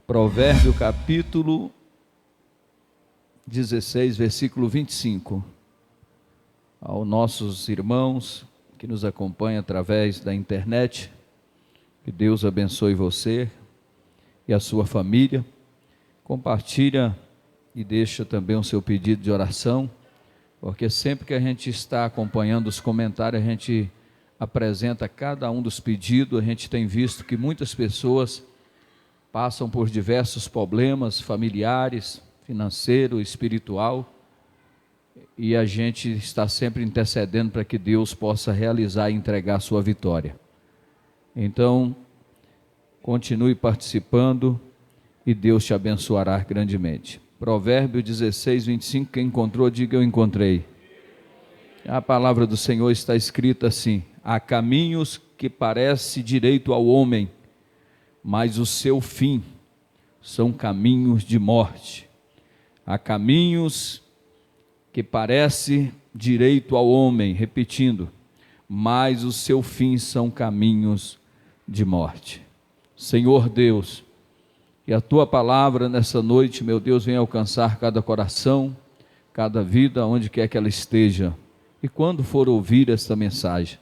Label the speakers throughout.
Speaker 1: Provérbio capítulo 16, versículo 25. Aos nossos irmãos que nos acompanham através da internet, que Deus abençoe você e a sua família. Compartilha e deixa também o seu pedido de oração, porque sempre que a gente está acompanhando os comentários, a gente apresenta cada um dos pedidos. A gente tem visto que muitas pessoas passam por diversos problemas familiares, financeiro, espiritual, e a gente está sempre intercedendo para que Deus possa realizar e entregar a sua vitória. Então, continue participando e Deus te abençoará grandemente. Provérbio 16, 25, quem encontrou, diga eu encontrei. A palavra do Senhor está escrita assim: há caminhos que parecem direito ao homem, mas o seu fim são caminhos de morte. Há caminhos que parecem direito ao homem, repetindo, mas o seu fim são caminhos de morte. Senhor Deus, que a tua palavra nessa noite, meu Deus, venha alcançar cada coração, cada vida, onde quer que ela esteja. E quando for ouvir esta mensagem,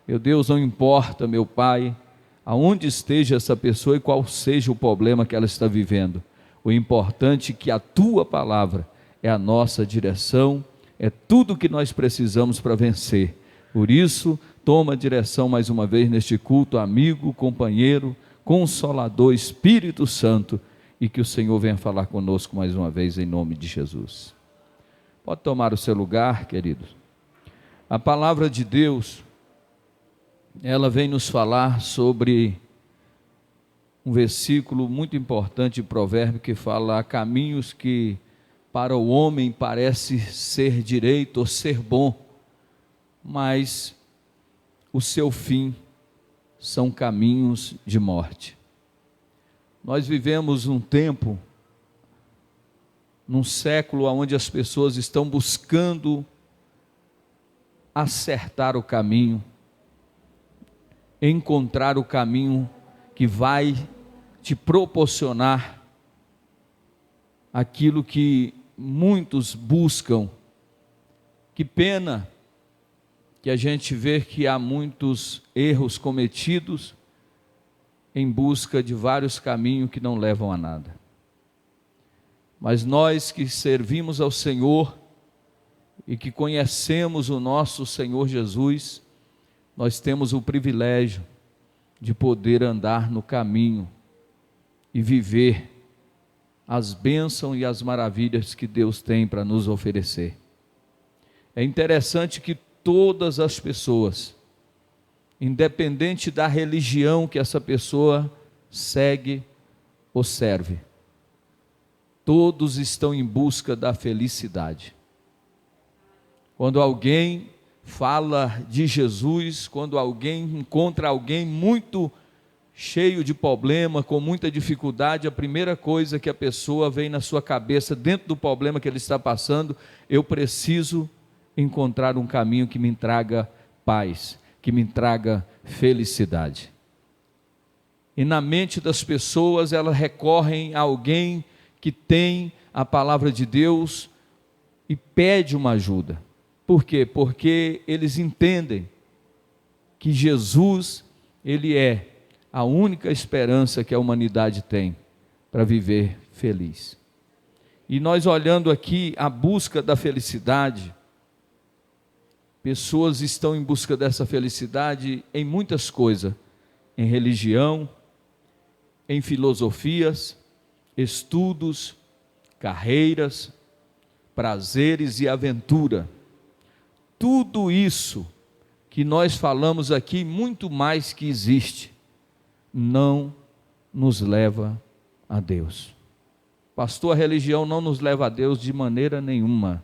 Speaker 1: meu Deus, não importa, meu Pai, aonde esteja essa pessoa e qual seja o problema que ela está vivendo, o importante é que a tua palavra é a nossa direção, é tudo que nós precisamos para vencer. Por isso, toma a direção mais uma vez neste culto, amigo, companheiro, Consolador, Espírito Santo, e que o Senhor venha falar conosco mais uma vez em nome de Jesus. Pode tomar o seu lugar, queridos. A palavra de Deus, ela vem nos falar sobre um versículo muito importante de Provérbio que fala: há caminhos que para o homem parece ser direito ou ser bom, mas o seu fim são caminhos de morte. Nós vivemos um tempo, num século onde as pessoas estão buscando acertar o caminho, encontrar o caminho que vai te proporcionar aquilo que muitos buscam. Que pena que a gente vê que há muitos erros cometidos em busca de vários caminhos que não levam a nada. Mas nós que servimos ao Senhor e que conhecemos o nosso Senhor Jesus, nós temos o privilégio de poder andar no caminho e viver as bênçãos e as maravilhas que Deus tem para nos oferecer. É interessante que todas as pessoas, independente da religião que essa pessoa segue ou serve, todos estão em busca da felicidade. Quando alguém fala de Jesus, quando alguém encontra alguém muito cheio de problema, com muita dificuldade, a primeira coisa que a pessoa vem na sua cabeça, dentro do problema que ele está passando: eu preciso encontrar um caminho que me traga paz, que me traga felicidade. E na mente das pessoas, elas recorrem a alguém que tem a palavra de Deus e pede uma ajuda. Por quê? Porque eles entendem que Jesus, ele é a única esperança que a humanidade tem para viver feliz. E nós olhando aqui a busca da felicidade, pessoas estão em busca dessa felicidade em muitas coisas, em religião, em filosofias, estudos, carreiras, prazeres e aventura. Tudo isso que nós falamos aqui, muito mais que existe, não nos leva a Deus. Pastor, a religião não nos leva a Deus de maneira nenhuma.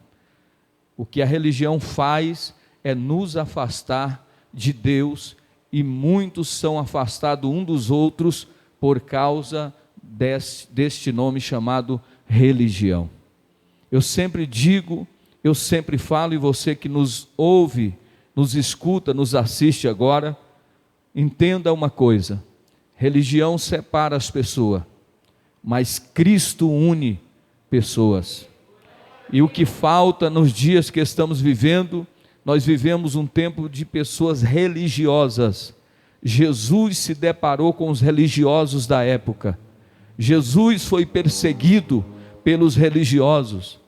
Speaker 1: O que a religião faz é nos afastar de Deus, e muitos são afastados uns dos outros por causa deste nome chamado religião. Eu sempre digo, eu sempre falo, e você que nos ouve, nos escuta, nos assiste agora, entenda uma coisa: religião separa as pessoas, mas Cristo une pessoas. E o que falta nos dias que estamos vivendo, nós vivemos um tempo de pessoas religiosas. Jesus se deparou com os religiosos da época. Jesus foi perseguido pelos religiosos.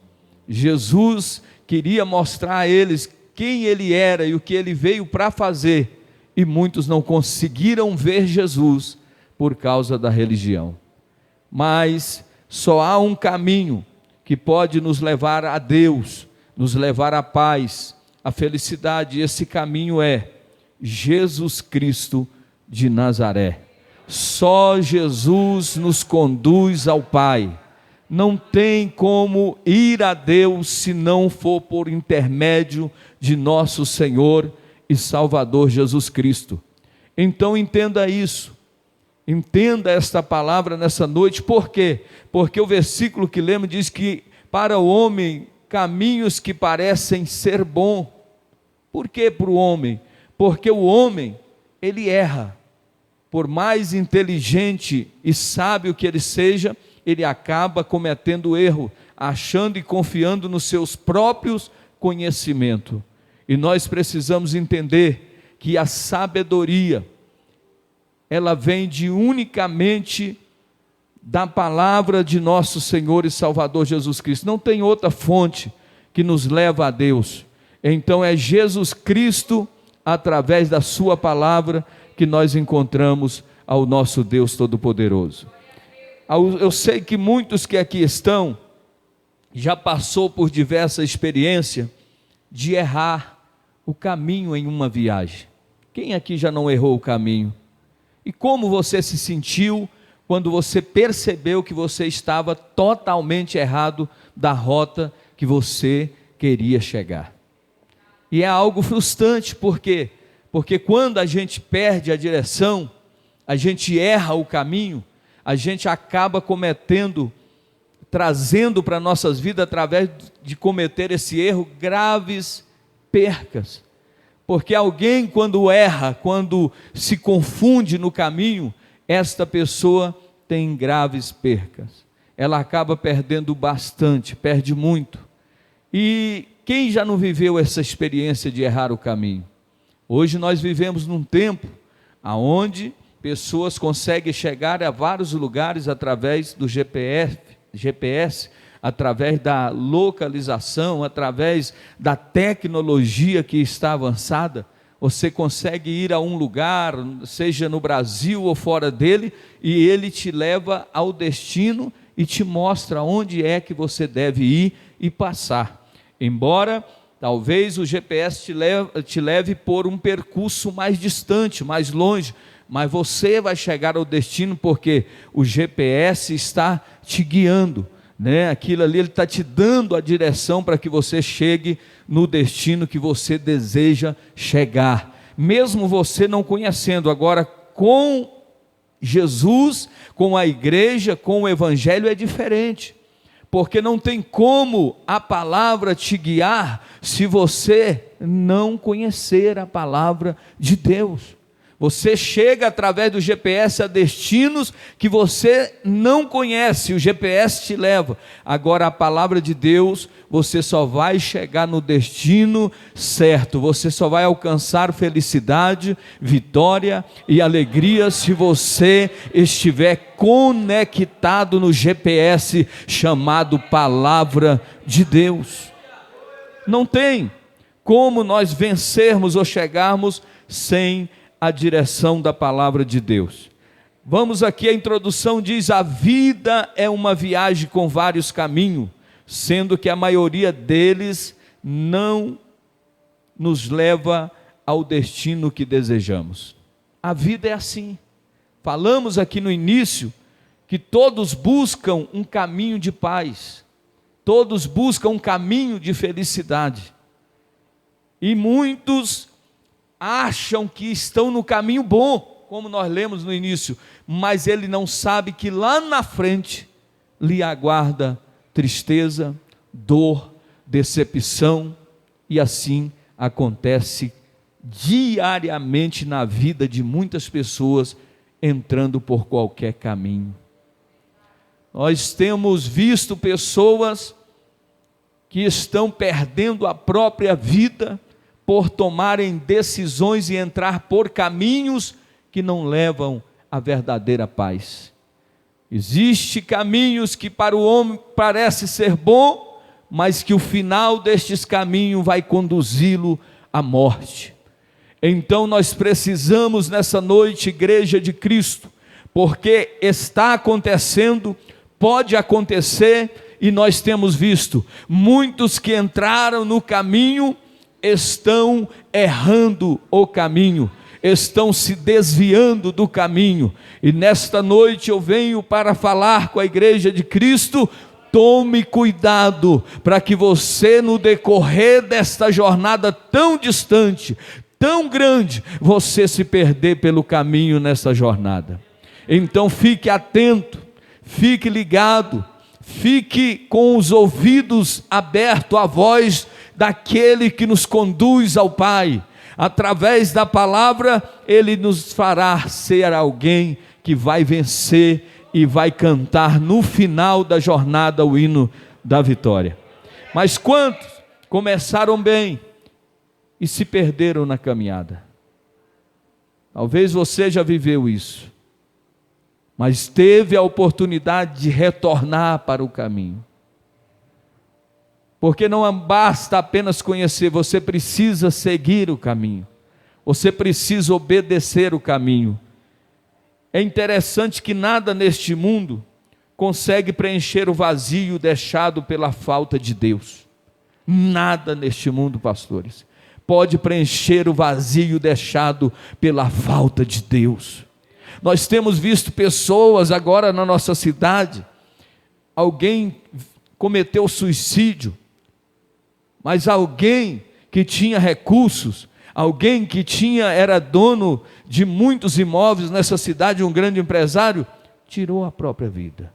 Speaker 1: Jesus queria mostrar a eles quem ele era e o que ele veio para fazer, e muitos não conseguiram ver Jesus por causa da religião. Mas só há um caminho que pode nos levar a Deus, nos levar à paz, à felicidade, e esse caminho é Jesus Cristo de Nazaré. Só Jesus nos conduz ao Pai. Não tem como ir a Deus se não for por intermédio de nosso Senhor e Salvador Jesus Cristo. Então entenda isso, entenda esta palavra nessa noite. Por quê? Porque o versículo que lemos diz que para o homem caminhos que parecem ser bom. Por que para o homem? Porque o homem, ele erra. Por mais inteligente e sábio que ele seja, ele acaba cometendo erro, achando e confiando nos seus próprios conhecimentos. E nós precisamos entender que a sabedoria, ela vem unicamente da palavra de nosso Senhor e Salvador Jesus Cristo. Não tem outra fonte que nos leva a Deus. Então é Jesus Cristo, através da sua palavra, que nós encontramos ao nosso Deus Todo-Poderoso. Eu sei que muitos que aqui estão, já passou por diversa experiência de errar o caminho em uma viagem. Quem aqui já não errou o caminho? E como você se sentiu quando você percebeu que você estava totalmente errado da rota que você queria chegar? E é algo frustrante, por quê? Porque quando a gente perde a direção, a gente erra o caminho, a gente acaba trazendo para nossas vidas, através de cometer esse erro, graves percas. Porque alguém quando erra, quando se confunde no caminho, esta pessoa tem graves percas. Ela acaba perdendo bastante, perde muito. E quem já não viveu essa experiência de errar o caminho? Hoje nós vivemos num tempo onde pessoas conseguem chegar a vários lugares através do GPS, através da localização, através da tecnologia que está avançada. Você consegue ir a um lugar, seja no Brasil ou fora dele, e ele te leva ao destino e te mostra onde é que você deve ir e passar. Embora talvez o GPS te leve por um percurso mais distante, mais longe, mas você vai chegar ao destino, porque o GPS está te guiando, né? Aquilo ali, ele está te dando a direção para que você chegue no destino que você deseja chegar, mesmo você não conhecendo. Agora, com Jesus, com a igreja, com o evangelho é diferente, porque não tem como a palavra te guiar se você não conhecer a palavra de Deus. Você chega através do GPS a destinos que você não conhece, o GPS te leva. Agora a palavra de Deus, você só vai chegar no destino certo, você só vai alcançar felicidade, vitória e alegria se você estiver conectado no GPS chamado Palavra de Deus. Não tem como nós vencermos ou chegarmos sem a direção da palavra de Deus. Vamos aqui, a introdução diz: a vida é uma viagem com vários caminhos, sendo que a maioria deles não nos leva ao destino que desejamos. A vida é assim. Falamos aqui no início que todos buscam um caminho de paz, todos buscam um caminho de felicidade, e muitos acham que estão no caminho bom, como nós lemos no início, mas ele não sabe que lá na frente lhe aguarda tristeza, dor, decepção, e assim acontece diariamente na vida de muitas pessoas, entrando por qualquer caminho. Nós temos visto pessoas que estão perdendo a própria vida por tomarem decisões e entrar por caminhos que não levam à verdadeira paz. Existem caminhos que para o homem parece ser bom, mas que o final destes caminhos vai conduzi-lo à morte. Então nós precisamos nessa noite, Igreja de Cristo, porque está acontecendo, pode acontecer, e nós temos visto muitos que entraram no caminho estão errando o caminho, estão se desviando do caminho, e nesta noite eu venho para falar com a Igreja de Cristo: tome cuidado, para que você no decorrer desta jornada tão distante, tão grande, você se perder pelo caminho nessa jornada. Então fique atento, fique ligado, fique com os ouvidos abertos à voz daquele que nos conduz ao Pai. Através da palavra, Ele nos fará ser alguém que vai vencer e vai cantar no final da jornada o hino da vitória. Mas quantos começaram bem e se perderam na caminhada? Talvez você já viveu isso, mas teve a oportunidade de retornar para o caminho. Porque não basta apenas conhecer, você precisa seguir o caminho, você precisa obedecer o caminho. É interessante que nada neste mundo consegue preencher o vazio deixado pela falta de Deus. Nada neste mundo, pastores, pode preencher o vazio deixado pela falta de Deus. Nós temos visto pessoas agora na nossa cidade, alguém cometeu suicídio, mas alguém que tinha recursos, alguém que era dono de muitos imóveis nessa cidade, um grande empresário, tirou a própria vida.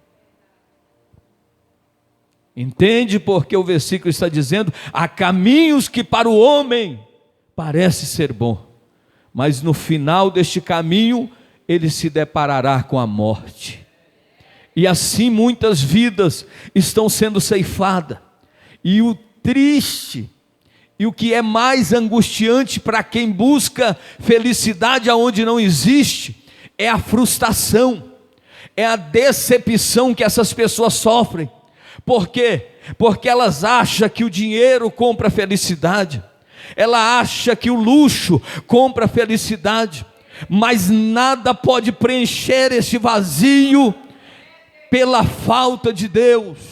Speaker 1: Entende porque o versículo está dizendo: há caminhos que para o homem parece ser bom, mas no final deste caminho ele se deparará com a morte. E assim muitas vidas estão sendo ceifadas, e o triste, e o que é mais angustiante para quem busca felicidade aonde não existe, é a frustração, é a decepção que essas pessoas sofrem. Por quê? Porque elas acham que o dinheiro compra felicidade, ela acha que o luxo compra felicidade, mas nada pode preencher esse vazio pela falta de Deus.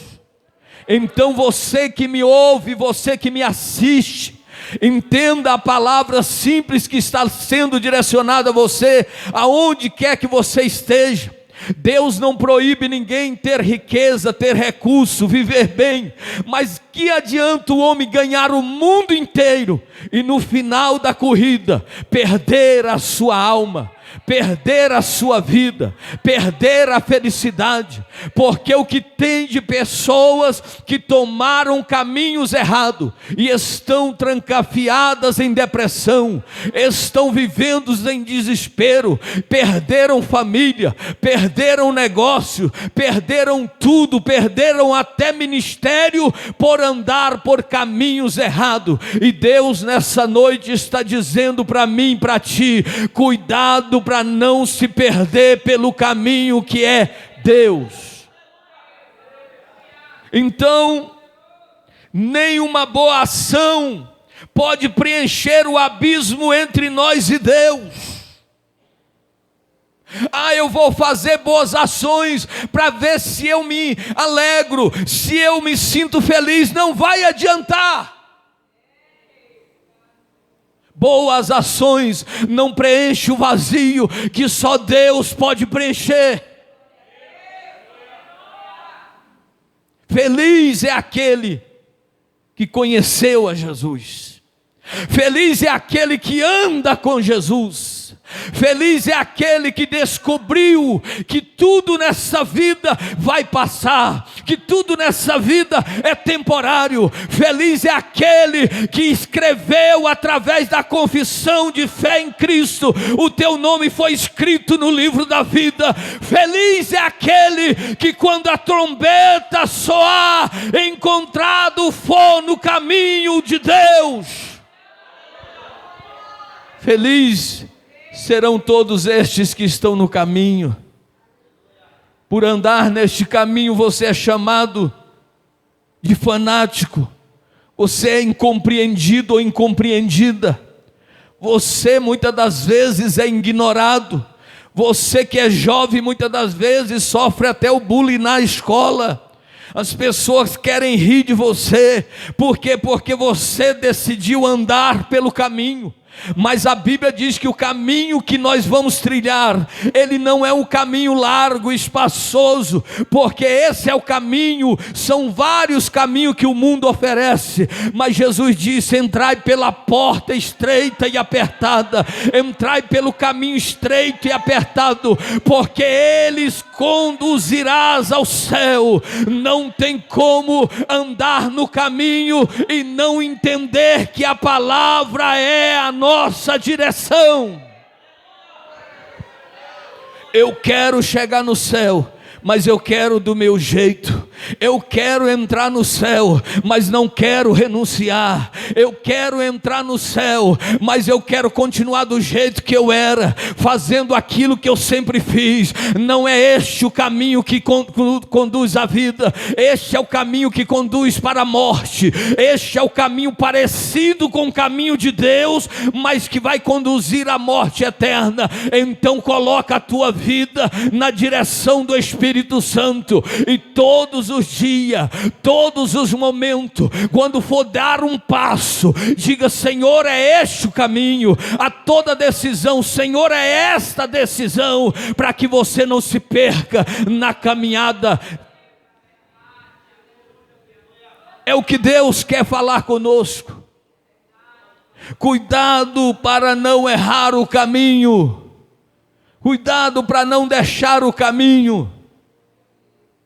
Speaker 1: Então você que me ouve, você que me assiste, entenda a palavra simples que está sendo direcionada a você, aonde quer que você esteja. Deus não proíbe ninguém ter riqueza, ter recurso, viver bem, mas que adianta o homem ganhar o mundo inteiro e no final da corrida perder a sua alma, perder a sua vida, perder a felicidade? Porque o que tem de pessoas que tomaram caminhos errados e estão trancafiadas em depressão, estão vivendo em desespero, perderam família, perderam negócio, perderam tudo, perderam até ministério por andar por caminhos errados. E Deus nessa noite está dizendo para mim, para ti: cuidado para não se perder pelo caminho que é Deus. Então, nenhuma boa ação pode preencher o abismo entre nós e Deus. Eu vou fazer boas ações para ver se eu me alegro, se eu me sinto feliz. Não vai adiantar. Boas ações não preenchem o vazio que só Deus pode preencher. Feliz é aquele que conheceu a Jesus. Feliz é aquele que anda com Jesus. Feliz é aquele que descobriu que tudo nessa vida vai passar, que tudo nessa vida é temporário. Feliz é aquele que escreveu através da confissão de fé em Cristo, o teu nome foi escrito no livro da vida. Feliz é aquele que, quando a trombeta soar, encontrado for no caminho de Deus. Feliz serão todos estes que estão no caminho. Por andar neste caminho, você é chamado de fanático, você é incompreendido ou incompreendida, você muitas das vezes é ignorado, você que é jovem muitas das vezes sofre até o bullying na escola. As pessoas querem rir de você, por quê? Porque você decidiu andar pelo caminho. Mas a Bíblia diz que o caminho que nós vamos trilhar, ele não é um caminho largo e espaçoso, porque esse é o caminho, são vários caminhos que o mundo oferece, mas Jesus disse: entrai pela porta estreita e apertada, entrai pelo caminho estreito e apertado, porque eles conduzirás ao céu. Não tem como andar no caminho e não entender que a palavra é a nossa direção. Eu quero chegar no céu, mas eu quero do meu jeito. Eu quero entrar no céu, mas não quero renunciar. Eu quero entrar no céu, mas eu quero continuar do jeito que eu era, fazendo aquilo que eu sempre fiz. Não é este o caminho que conduz à vida. Este é o caminho que conduz para a morte. Este é o caminho parecido com o caminho de Deus, mas que vai conduzir à morte eterna. Então coloca a tua vida na direção do Espírito Santo, e todos os dias, todos os momentos, quando for dar um passo, diga: Senhor, é este o caminho. A toda decisão, Senhor, é esta decisão, para que você não se perca na caminhada. É o que Deus quer falar conosco. Cuidado para não errar o caminho, cuidado para não deixar o caminho,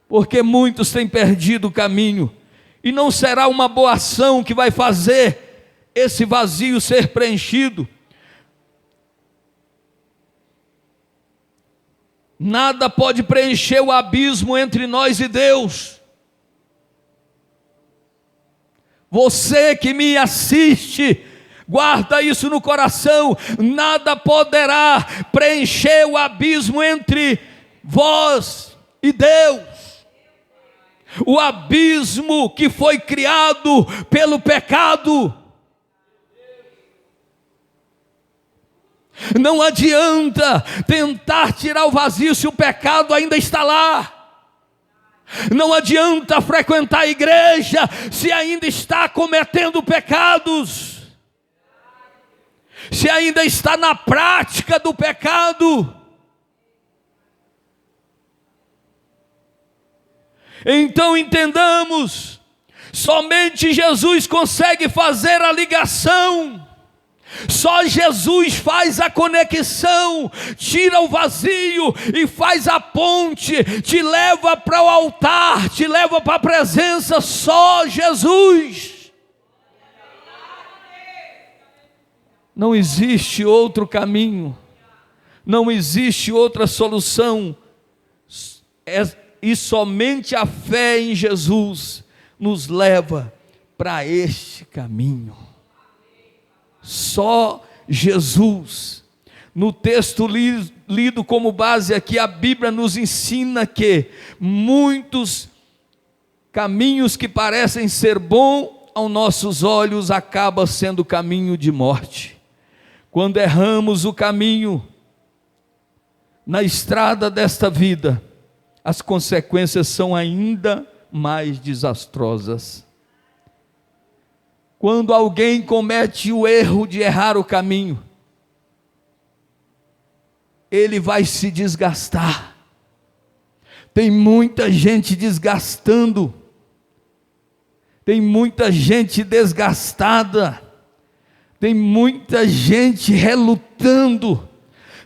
Speaker 1: porque muitos têm perdido o caminho, e não será uma boa ação que vai fazer esse vazio ser preenchido. Nada pode preencher o abismo entre nós e Deus. Você que me assiste, guarda isso no coração: nada poderá preencher o abismo entre vós e Deus. O abismo que foi criado pelo pecado. Não adianta tentar tirar o vazio se o pecado ainda está lá. Não adianta frequentar a igreja se ainda está cometendo pecados, se ainda está na prática do pecado. Então entendamos, somente Jesus consegue fazer a ligação, só Jesus faz a conexão, tira o vazio e faz a ponte, te leva para o altar, te leva para a presença. Só Jesus. Não existe outro caminho, não existe outra solução, e somente a fé em Jesus nos leva para este caminho. Só Jesus. No texto lido como base aqui, a Bíblia nos ensina que muitos caminhos que parecem ser bons aos nossos olhos acabam sendo caminho de morte. Quando erramos o caminho na estrada desta vida, as consequências são ainda mais desastrosas. Quando alguém comete o erro de errar o caminho, ele vai se desgastar. Tem muita gente desgastando, tem muita gente desgastada, tem muita gente relutando,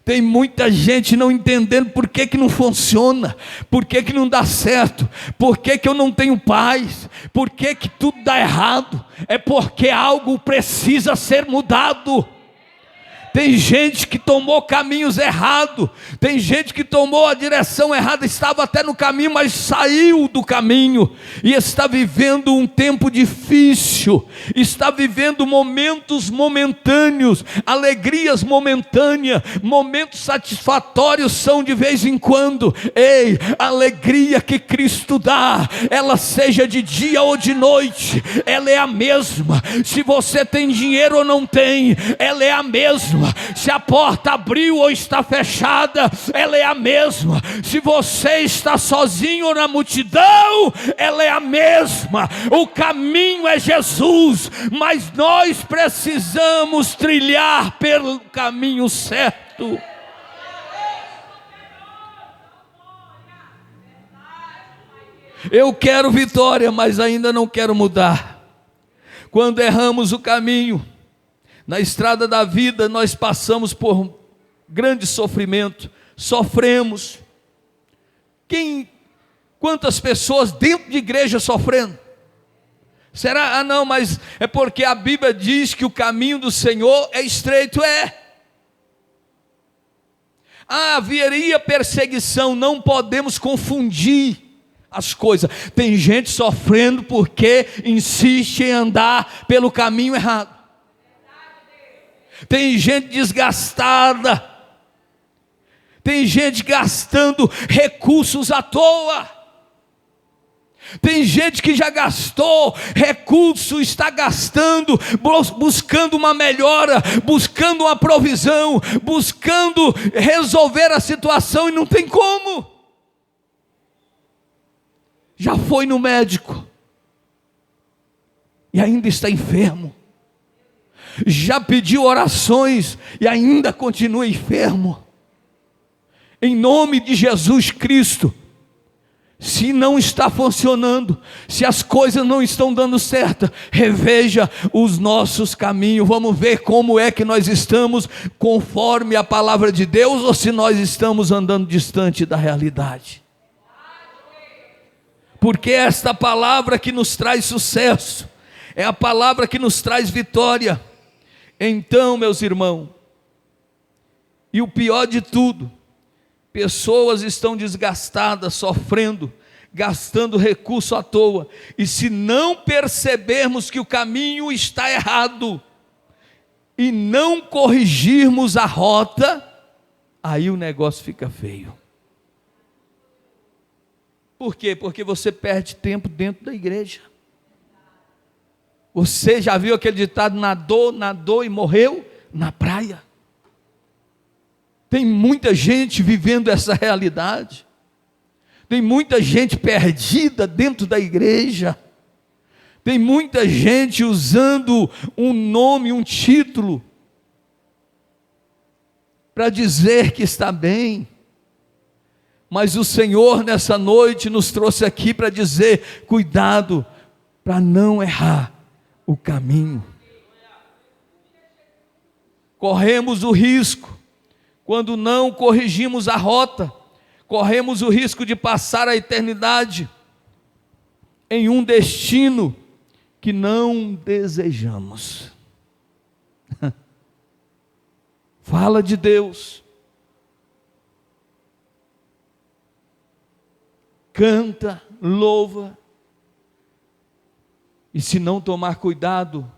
Speaker 1: Tem muita gente não entendendo por que não funciona, por que não dá certo, por que eu não tenho paz, por que tudo dá errado. É porque algo precisa ser mudado. Tem gente que tomou caminhos errados, tem gente que tomou a direção errada, estava até no caminho, mas saiu do caminho, e está vivendo um tempo difícil, está vivendo momentos momentâneos, alegrias momentâneas, momentos satisfatórios são de vez em quando. Ei, a alegria que Cristo dá, ela seja de dia ou de noite, ela é a mesma. Se você tem dinheiro ou não tem, ela é a mesma. Se a porta abriu ou está fechada, ela é a mesma. Se você está sozinho ou na multidão, ela é a mesma. O caminho é Jesus, mas nós precisamos trilhar pelo caminho certo. Eu quero vitória, mas ainda não quero mudar. Quando erramos o caminho, na estrada da vida, nós passamos por grande sofrimento, sofremos. Quantas pessoas dentro de igreja sofrendo? Será? Não, mas é porque a Bíblia diz que o caminho do Senhor é estreito. Haveria perseguição, não podemos confundir as coisas. Tem gente sofrendo porque insiste em andar pelo caminho errado. Tem gente desgastada, tem gente gastando recursos à toa, tem gente que já gastou recurso, está gastando, buscando uma melhora, buscando uma provisão, buscando resolver a situação e não tem como. Já foi no médico e ainda está enfermo. Já pediu orações e ainda continua enfermo. Em nome de Jesus Cristo, se não está funcionando, se as coisas não estão dando certo, reveja os nossos caminhos. Vamos ver como é que nós estamos conforme a palavra de Deus, ou se nós estamos andando distante da realidade. Porque esta palavra que nos traz sucesso, é a palavra que nos traz vitória. Então, meus irmãos, e o pior de tudo, pessoas estão desgastadas, sofrendo, gastando recurso à toa, e se não percebermos que o caminho está errado, e não corrigirmos a rota, aí o negócio fica feio. Por quê? Porque você perde tempo dentro da igreja. Você já viu aquele ditado, nadou e morreu na praia? Tem muita gente vivendo essa realidade. Tem muita gente perdida dentro da igreja. Tem muita gente usando um nome, um título, para dizer que está bem. Mas o Senhor nessa noite nos trouxe aqui para dizer, cuidado, para não errar o caminho. Corremos o risco, quando não corrigimos a rota, corremos o risco de passar a eternidade em um destino que não desejamos. Fala de Deus, canta, louva, e se não tomar cuidado,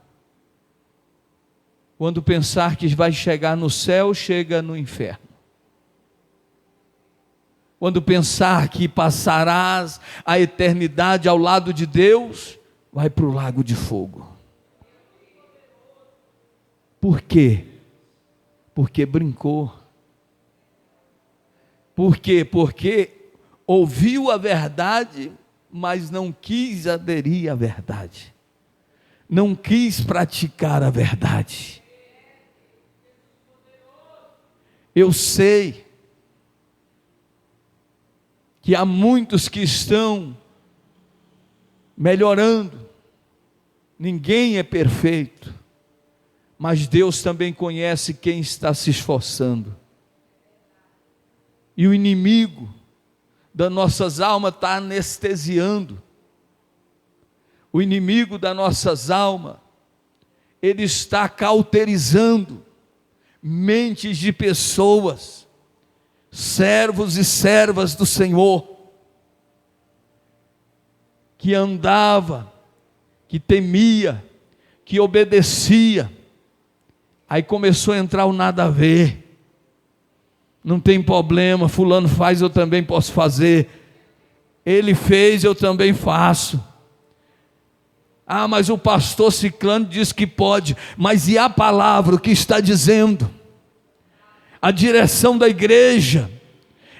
Speaker 1: quando pensar que vai chegar no céu, chega no inferno. Quando pensar que passarás a eternidade ao lado de Deus, vai para o lago de fogo. Por quê? Porque brincou. Por quê? Porque ouviu a verdade, mas não quis aderir à verdade. Não quis praticar a verdade. Eu sei que há muitos que estão melhorando. Ninguém é perfeito, mas Deus também conhece quem está se esforçando. E o inimigo das nossas almas está anestesiando. O inimigo das nossas almas, ele está cauterizando mentes de pessoas, servos e servas do Senhor, que andava, que temia, que obedecia. Aí começou a entrar o nada a ver. Não tem problema, fulano faz, eu também posso fazer. Ele fez, eu também faço. Ah, mas o pastor ciclano diz que pode. Mas e a palavra, o que está dizendo? A direção da igreja,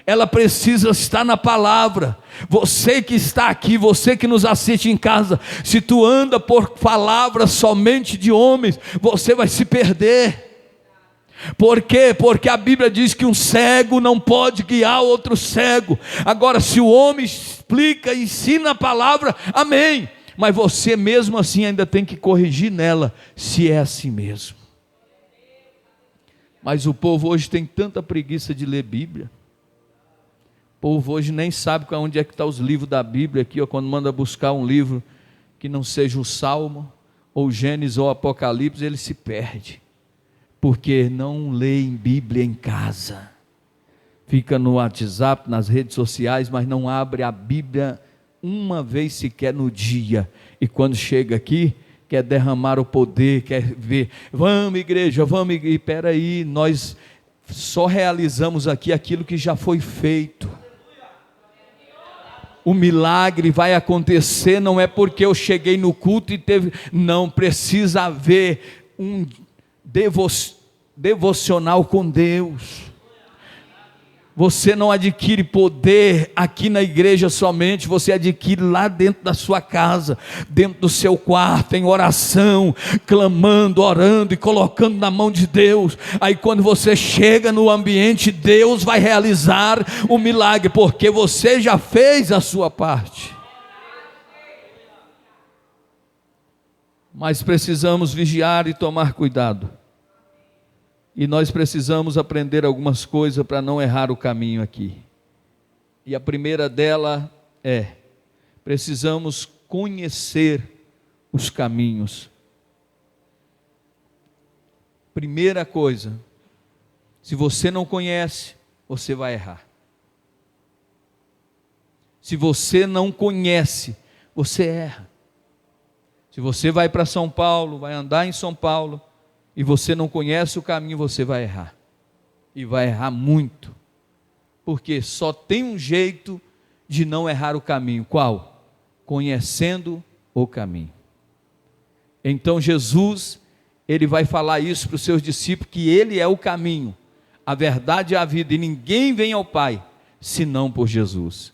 Speaker 1: ela precisa estar na palavra. Você que está aqui, você que nos assiste em casa, se tu anda por palavras somente de homens, você vai se perder. Por quê? Porque a Bíblia diz que um cego não pode guiar outro cego. Agora, se o homem explica, ensina a palavra, amém, mas você mesmo assim ainda tem que corrigir nela, se é assim mesmo. Mas o povo hoje tem tanta preguiça de ler Bíblia. O povo hoje nem sabe onde é que estão os livros da Bíblia aqui, ó, quando manda buscar um livro que não seja o Salmo, ou Gênesis ou Apocalipse, ele se perde. Porque não lê em Bíblia em casa. Fica no WhatsApp, nas redes sociais, mas não abre a Bíblia uma vez sequer no dia. E quando chega aqui, quer derramar o poder, quer ver, vamos igreja, vamos, e peraí, nós só realizamos aqui aquilo que já foi feito. O milagre vai acontecer, não é porque eu cheguei no culto e teve, não, precisa haver um devocional com Deus. Você não adquire poder aqui na igreja somente, você adquire lá dentro da sua casa, dentro do seu quarto, em oração, clamando, orando e colocando na mão de Deus. Aí quando você chega no ambiente, Deus vai realizar o milagre, porque você já fez a sua parte. Mas precisamos vigiar e tomar cuidado. E nós precisamos aprender algumas coisas para não errar o caminho aqui. E a primeira dela é: precisamos conhecer os caminhos. Primeira coisa, se você não conhece, você vai errar. Se você não conhece, você erra. Se você vai para São Paulo, vai andar em São Paulo, e você não conhece o caminho, você vai errar, e vai errar muito, porque só tem um jeito de não errar o caminho. Qual? Conhecendo o caminho. Então Jesus, ele vai falar isso para os seus discípulos, que ele é o caminho, a verdade e a vida, e ninguém vem ao Pai, senão por Jesus.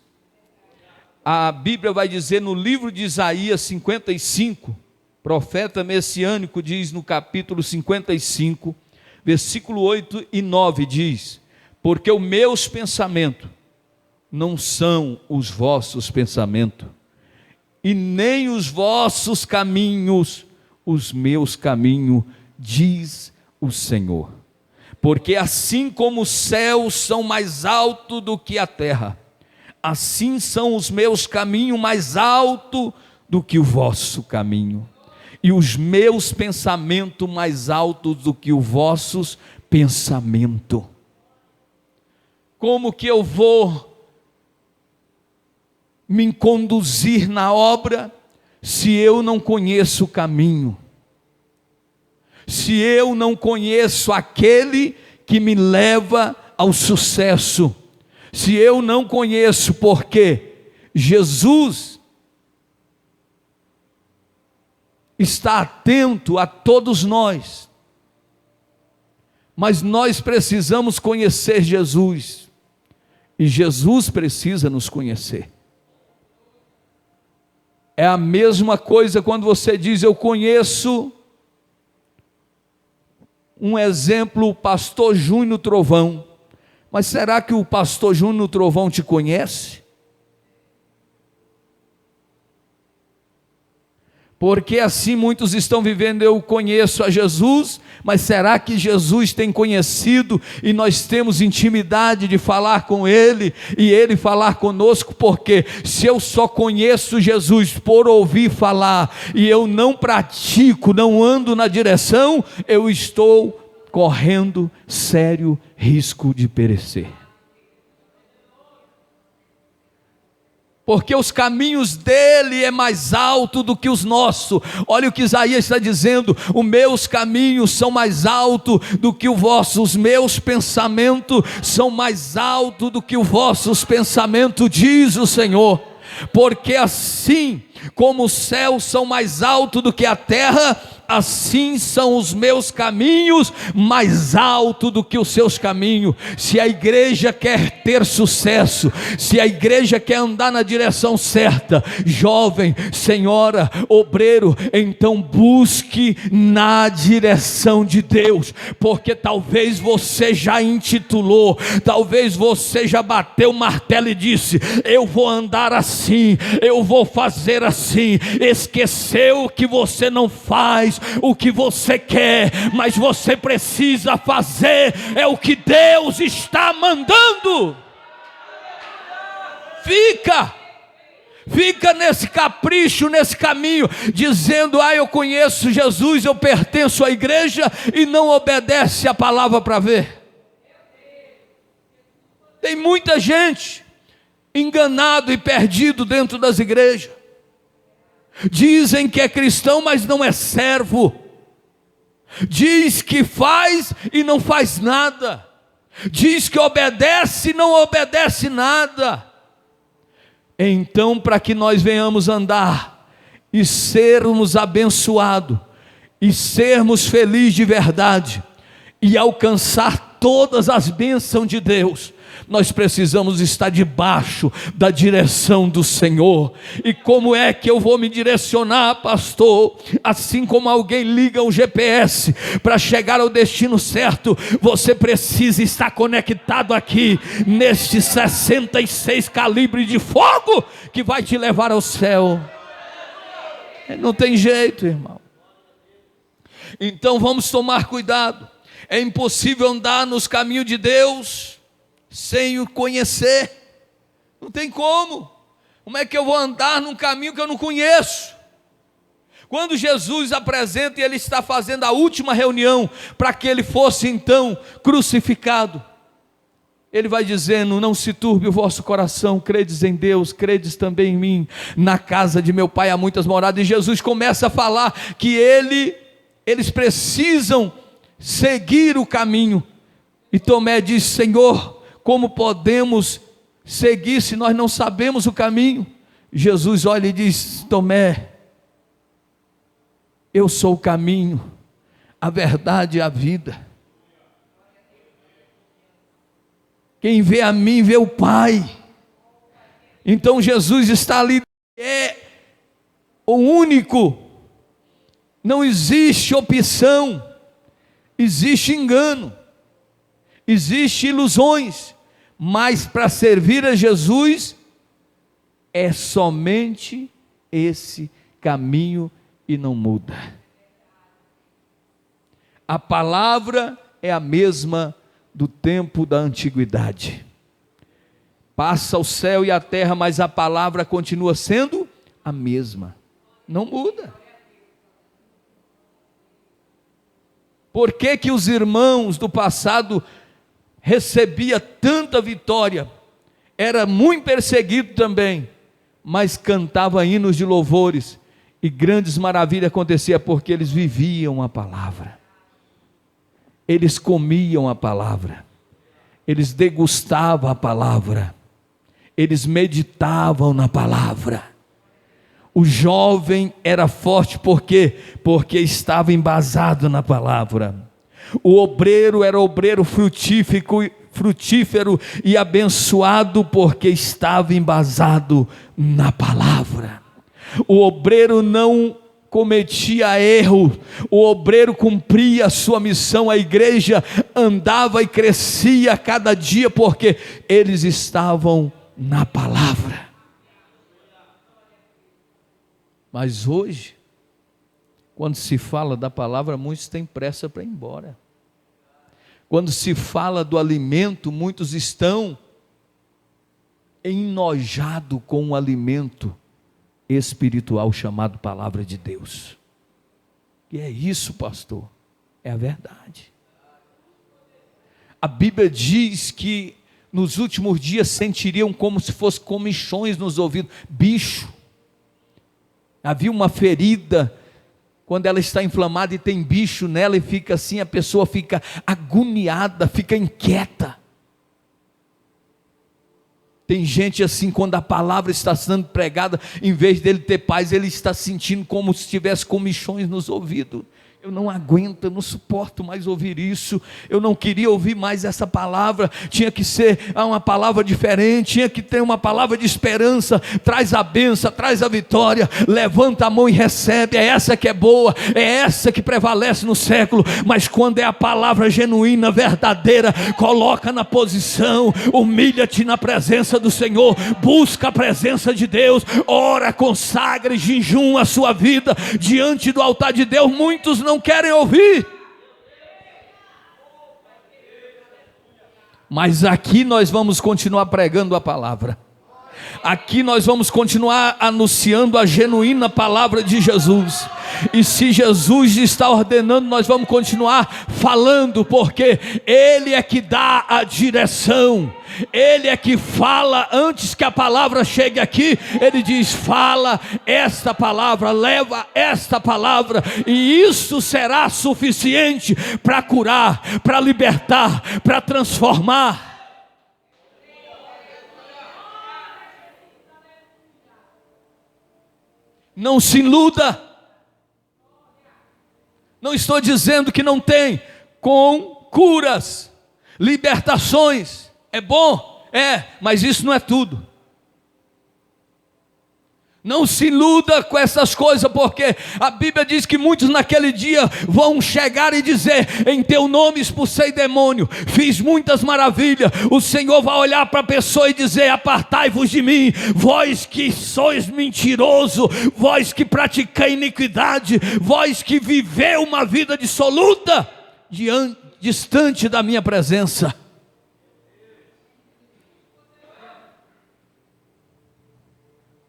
Speaker 1: A Bíblia vai dizer no livro de Isaías 55, profeta messiânico, diz no capítulo 55, versículo 8 e 9, diz: porque os meus pensamentos não são os vossos pensamentos, e nem os vossos caminhos, os meus caminhos, diz o Senhor. Porque assim como os céus são mais altos do que a terra, assim são os meus caminhos mais altos do que o vosso caminho, e os meus pensamentos mais altos do que os vossos pensamentos. Como que eu vou me conduzir na obra se eu não conheço o caminho? Se eu não conheço aquele que me leva ao sucesso? Se eu não conheço, porque Jesus está atento a todos nós, mas nós precisamos conhecer Jesus, e Jesus precisa nos conhecer. É a mesma coisa quando você diz: eu conheço, um exemplo, o pastor Júnior Trovão. Mas será que o pastor Júnior Trovão te conhece? Porque assim muitos estão vivendo. Eu conheço a Jesus, mas será que Jesus tem conhecido e nós temos intimidade de falar com Ele e Ele falar conosco? Porque se eu só conheço Jesus por ouvir falar e eu não pratico, não ando na direção, eu estou correndo sério risco de perecer. Porque os caminhos dele é mais alto do que os nossos. Olha o que Isaías está dizendo: os meus caminhos são mais altos do que os vossos, os meus pensamentos são mais altos do que os vossos pensamentos, diz o Senhor. Porque assim como os céus são mais altos do que a terra, assim são os meus caminhos mais altos do que os seus caminhos. Se a igreja quer ter sucesso, se a igreja quer andar na direção certa, jovem, senhora, obreiro, então busque na direção de Deus, porque talvez você já intitulou, talvez você já bateu o martelo e disse: eu vou andar assim, eu vou fazer assim. Esqueceu que você não faz o que você quer, mas você precisa fazer é o que Deus está mandando. Fica nesse capricho, nesse caminho, dizendo: eu conheço Jesus, eu pertenço à igreja, e não obedece a palavra para ver. Tem muita gente enganado e perdido dentro das igrejas. Dizem que é cristão, mas não é servo. Diz que faz e não faz nada. Diz que obedece e não obedece nada. Então, para que nós venhamos andar e sermos abençoados, e sermos felizes de verdade, e alcançar todas as bênçãos de Deus, nós precisamos estar debaixo da direção do Senhor. E como é que eu vou me direcionar, pastor? Assim como alguém liga um GPS para chegar ao destino certo, você precisa estar conectado aqui neste 66 calibre de fogo que vai te levar ao céu. Não tem jeito, irmão. Então vamos tomar cuidado. É impossível andar nos caminhos de Deus sem o conhecer. Não tem como. Como é que eu vou andar num caminho que eu não conheço? Quando Jesus apresenta e ele está fazendo a última reunião para que ele fosse então crucificado, ele vai dizendo: não se turbe o vosso coração, credes em Deus, credes também em mim. Na casa de meu pai há muitas moradas. E Jesus começa a falar que eles precisam seguir o caminho. E Tomé diz: Senhor, como podemos seguir se nós não sabemos o caminho? Jesus olha e diz: Tomé, eu sou o caminho, a verdade e a vida. Quem vê a mim vê o Pai. Então Jesus está ali, é o único. Não existe opção, existe engano, existe ilusões, mas para servir a Jesus é somente esse caminho e não muda. A palavra é a mesma do tempo da antiguidade. Passa o céu e a terra, mas a palavra continua sendo a mesma, não muda. Por que os irmãos do passado recebia tanta vitória? Era muito perseguido também, mas cantava hinos de louvores, e grandes maravilhas aconteciam, porque eles viviam a palavra, eles comiam a palavra, eles degustavam a palavra, eles meditavam na palavra. O jovem era forte porque estava embasado na palavra. O obreiro era obreiro frutífero e abençoado porque estava embasado na palavra. O obreiro não cometia erro, o obreiro cumpria a sua missão, a igreja andava e crescia a cada dia porque eles estavam na palavra. Mas hoje Quando se fala da palavra, muitos têm pressa para ir embora. Quando se fala do alimento, muitos estão enojados com o alimento espiritual chamado palavra de Deus. E é isso, pastor, é a verdade. A Bíblia diz que nos últimos dias sentiriam como se fosse comichões nos ouvidos, bicho. Havia uma ferida, quando ela está inflamada e tem bicho nela e fica assim, a pessoa fica agoniada, fica inquieta. Tem gente assim, quando a palavra está sendo pregada, em vez dele ter paz, ele está sentindo como se tivesse comichões nos ouvidos. Eu não aguento, eu não suporto mais ouvir isso, eu não queria ouvir mais essa palavra, tinha que ser uma palavra diferente, tinha que ter uma palavra de esperança, traz a bênção, traz a vitória, levanta a mão e recebe, é essa que é boa, é essa que prevalece no século, mas quando é a palavra genuína, verdadeira, coloca na posição, humilha-te na presença do Senhor, busca a presença de Deus, ora, consagre, jejum a sua vida, diante do altar de Deus. Muitos não querem ouvir, mas aqui nós vamos continuar pregando a palavra, aqui nós vamos continuar anunciando a genuína palavra de Jesus, e se Jesus está ordenando, nós vamos continuar falando, porque Ele é que dá a direção, Ele é que fala, antes que a palavra chegue aqui, Ele diz, fala esta palavra, leva esta palavra, e isso será suficiente para curar, para libertar, para transformar. Não se iluda, não estou dizendo que não tem, com curas, libertações, é bom, mas isso não é tudo. Não se iluda com essas coisas, porque a Bíblia diz que muitos naquele dia vão chegar e dizer, em teu nome expulsei demônio, fiz muitas maravilhas. O Senhor vai olhar para a pessoa e dizer, apartai-vos de mim, vós que sois mentiroso, vós que praticai iniquidade, vós que viveu uma vida dissoluta, distante da minha presença.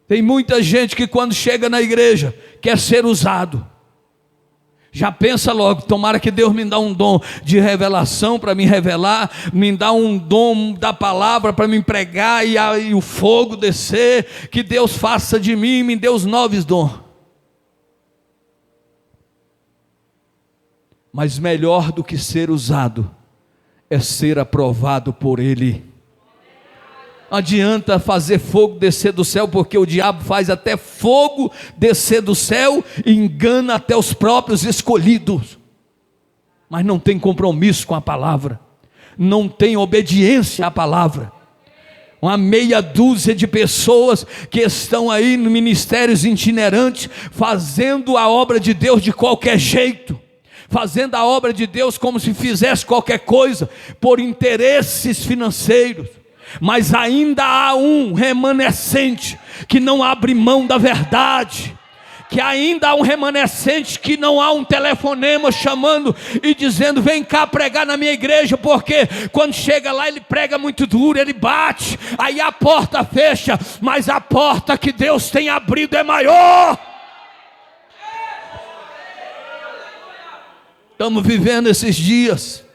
Speaker 1: Tem muita gente que quando chega na igreja quer ser usado, já pensa logo, tomara que Deus me dá um dom de revelação para me revelar, me dá um dom da palavra para me pregar e o fogo descer, que Deus faça de mim, me dê os novos dons. Mas melhor do que ser usado é ser aprovado por Ele. Não adianta fazer fogo descer do céu, porque o diabo faz até fogo descer do céu e engana até os próprios escolhidos, mas não tem compromisso com a palavra, não tem obediência à palavra. Uma meia dúzia de pessoas que estão aí no ministérios itinerantes, fazendo a obra de Deus de qualquer jeito, fazendo a obra de Deus como se fizesse qualquer coisa, por interesses financeiros. Mas ainda há um remanescente que não abre mão da verdade, que ainda há um remanescente que não há um telefonema chamando e dizendo, vem cá pregar na minha igreja, porque quando chega lá ele prega muito duro, ele bate, aí a porta fecha, mas a porta que Deus tem abrido é maior. Estamos vivendo esses dias,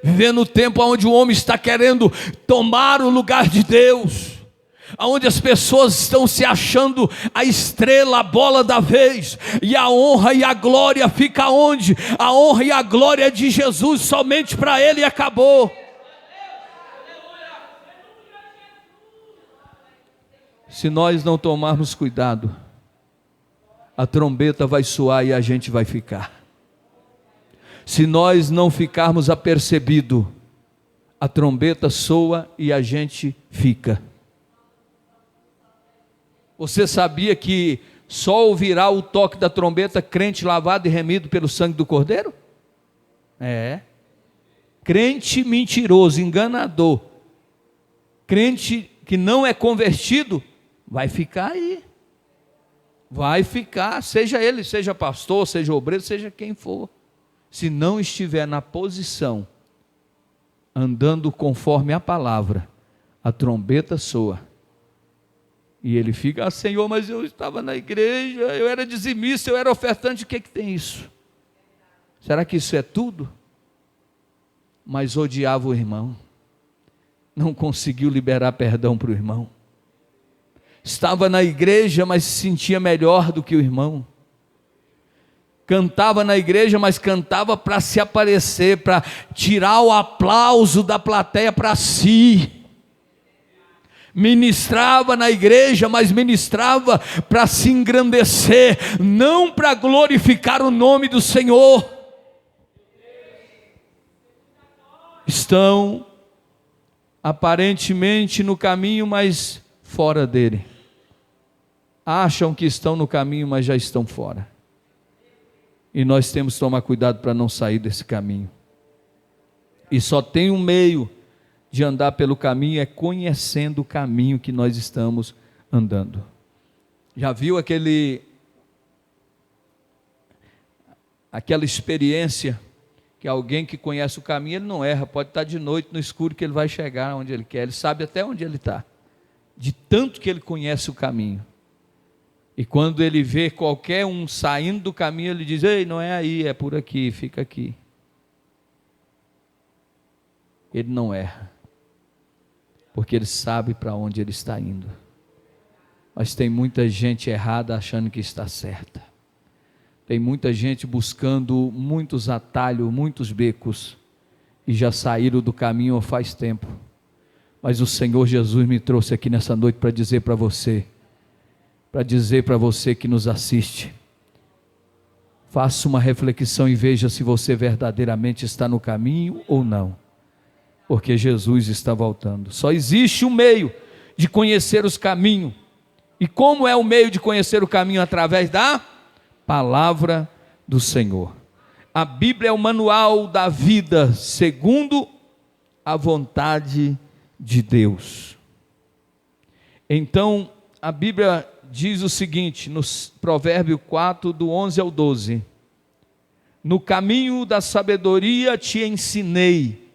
Speaker 1: vivendo o tempo onde o homem está querendo tomar o lugar de Deus, onde as pessoas estão se achando a estrela, a bola da vez, e a honra e a glória fica onde? A honra e a glória é de Jesus, somente para Ele, e acabou. Se nós não tomarmos cuidado, a trombeta vai soar e a gente vai ficar. Se nós não ficarmos apercebidos, a trombeta soa e a gente fica. Você sabia que só ouvirá o toque da trombeta crente lavado e remido pelo sangue do Cordeiro? Crente mentiroso, enganador, crente que não é convertido, vai ficar aí. vai ficar, seja ele, seja pastor, seja obreiro, seja quem for. Se não estiver na posição, andando conforme a palavra, a trombeta soa. E ele fica, Senhor, mas eu estava na igreja, eu era dizimista, eu era ofertante, o que tem isso? Será que isso é tudo? Mas odiava o irmão, não conseguiu liberar perdão para o irmão. Estava na igreja, mas se sentia melhor do que o irmão. Cantava na igreja, mas cantava para se aparecer, para tirar o aplauso da plateia para si. Ministrava na igreja, mas ministrava para se engrandecer, não para glorificar o nome do Senhor. Estão aparentemente no caminho, mas fora dele. Acham que estão no caminho, mas já estão fora. E nós temos que tomar cuidado para não sair desse caminho. E só tem um meio de andar pelo caminho, é conhecendo o caminho que nós estamos andando. Já viu aquela experiência que alguém que conhece o caminho, ele não erra, pode estar de noite no escuro que ele vai chegar onde ele quer, ele sabe até onde ele está, de tanto que ele conhece o caminho. E quando ele vê qualquer um saindo do caminho, ele diz, ei, não é aí, é por aqui, fica aqui. Ele não erra, porque ele sabe para onde ele está indo. Mas tem muita gente errada achando que está certa. Tem muita gente buscando muitos atalhos, muitos becos, e já saíram do caminho faz tempo. Mas o Senhor Jesus me trouxe aqui nessa noite para dizer para você que nos assiste, faça uma reflexão e veja se você verdadeiramente está no caminho ou não, porque Jesus está voltando. Só existe um meio de conhecer os caminhos. E como é o meio de conhecer o caminho? Através da palavra do Senhor. A Bíblia é o manual da vida segundo a vontade de Deus. Então, a Bíblia diz o seguinte, no Provérbio 4, do 11 ao 12: no caminho da sabedoria te ensinei,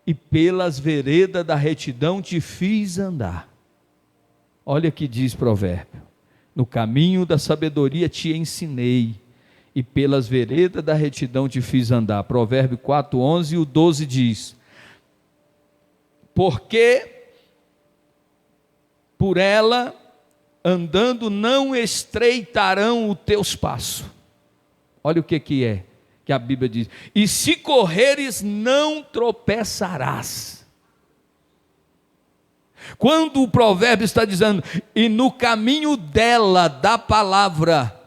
Speaker 1: e pelas veredas da retidão te fiz andar. Olha o que diz Provérbio: no caminho da sabedoria te ensinei, e pelas veredas da retidão te fiz andar. Provérbio 4, 11, e o 12 diz: porque por ela andando não estreitarão os teus passos. Olha o que é que a Bíblia diz: e se correres não tropeçarás. Quando o provérbio está dizendo, e no caminho dela, da palavra,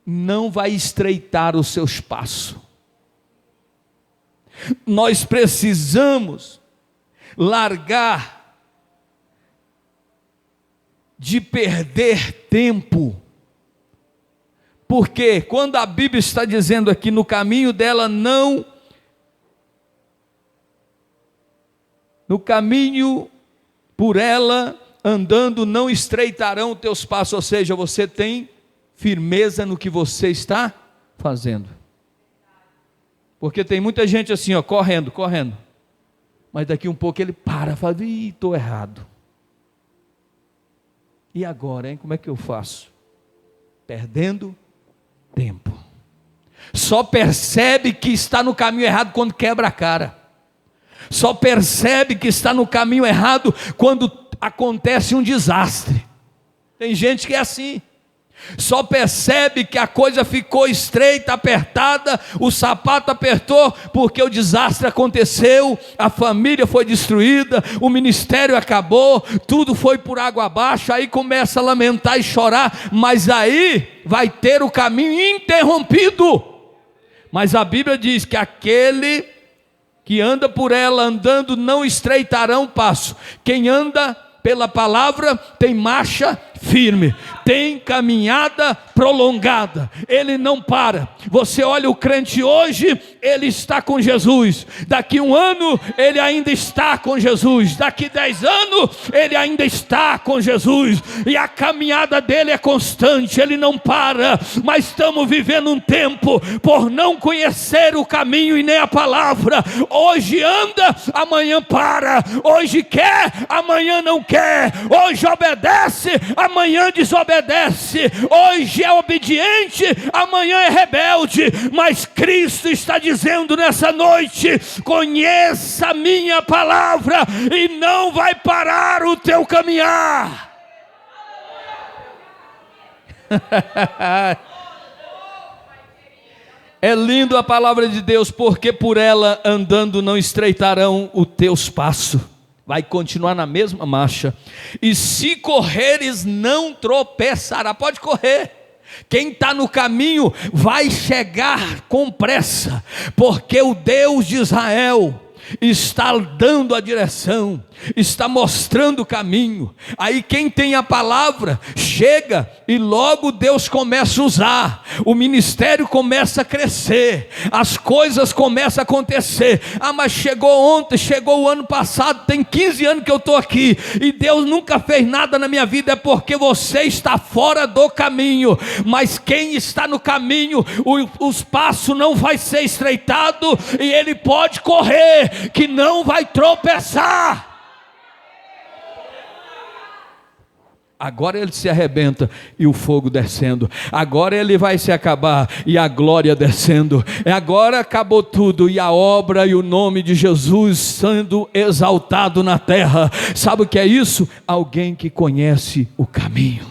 Speaker 1: não vai estreitar os seus passos. Nós precisamos largar de perder tempo, porque quando a Bíblia está dizendo aqui, no caminho dela não, no caminho por ela andando não estreitarão teus passos, ou seja, você tem firmeza no que você está fazendo. Porque tem muita gente assim, ó, correndo, mas daqui um pouco ele para, fala, estou errado. E agora, hein? Como é que eu faço? Perdendo tempo. Só percebe que está no caminho errado quando quebra a cara. Só percebe que está no caminho errado quando acontece um desastre. Tem gente que é assim. Só percebe que a coisa ficou estreita, apertada, o sapato apertou, porque o desastre aconteceu, a família foi destruída, o ministério acabou, tudo foi por água abaixo, aí começa a lamentar e chorar, mas aí vai ter o caminho interrompido. Mas a Bíblia diz que aquele que anda por ela, andando não estreitarão o passo. Quem anda pela palavra tem marcha firme, tem caminhada prolongada, ele não para. Você olha o crente hoje, ele está com Jesus, daqui 1 ano ele ainda está com Jesus, daqui 10 anos ele ainda está com Jesus, e a caminhada dele é constante, ele não para. Mas estamos vivendo um tempo, por não conhecer o caminho e nem a palavra, hoje anda, amanhã para, hoje quer, amanhã não quer, hoje obedece, amanhã desobedece, hoje é obediente, amanhã é rebelde. Mas Cristo está dizendo nessa noite: conheça a minha palavra e não vai parar o teu caminhar. É lindo a palavra de Deus, porque por ela andando não estreitarão os teus passos, vai continuar na mesma marcha, e se correres não tropeçará. Pode correr, quem está no caminho vai chegar com pressa, porque o Deus de Israel está dando a direção, está mostrando o caminho. Aí quem tem a palavra chega e logo Deus começa a usar, o ministério começa a crescer, as coisas começam a acontecer. Mas chegou ontem, chegou o ano passado, tem 15 anos que eu estou aqui e Deus nunca fez nada na minha vida. É porque você está fora do caminho. Mas quem está no caminho, os passos não vai ser estreitado, e ele pode correr, que não vai tropeçar. Agora ele se arrebenta e o fogo descendo, agora ele vai se acabar e a glória descendo, agora acabou tudo e a obra e o nome de Jesus sendo exaltado na terra. Sabe o que é isso? Alguém que conhece o caminho,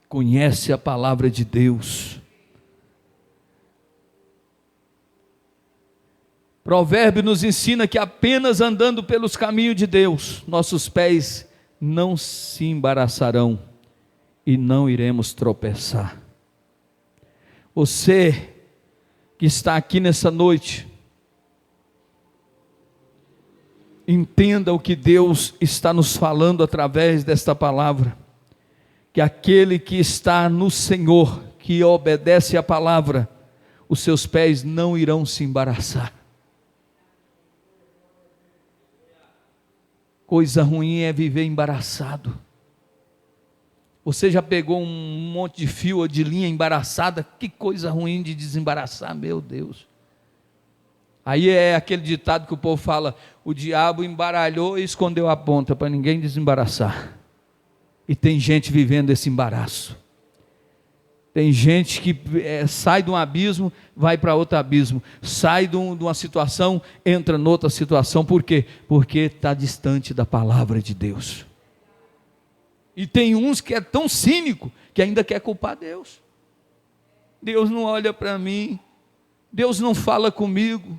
Speaker 1: conhece a palavra de Deus. Provérbio nos ensina que apenas andando pelos caminhos de Deus, nossos pés não se embaraçarão e não iremos tropeçar. Você que está aqui nessa noite, entenda o que Deus está nos falando através desta palavra, que aquele que está no Senhor, que obedece à palavra, os seus pés não irão se embaraçar. Coisa ruim é viver embaraçado. Você já pegou um monte de fio ou de linha embaraçada? Que coisa ruim de desembaraçar, meu Deus. Aí é aquele ditado que o povo fala: o diabo embaralhou e escondeu a ponta para ninguém desembaraçar. E tem gente vivendo esse embaraço. Tem gente que sai de um abismo, vai para outro abismo, sai de uma situação, entra noutra situação. Por quê? Porque está distante da palavra de Deus. E tem uns que é tão cínico que ainda quer culpar Deus. Deus não olha para mim, Deus não fala comigo.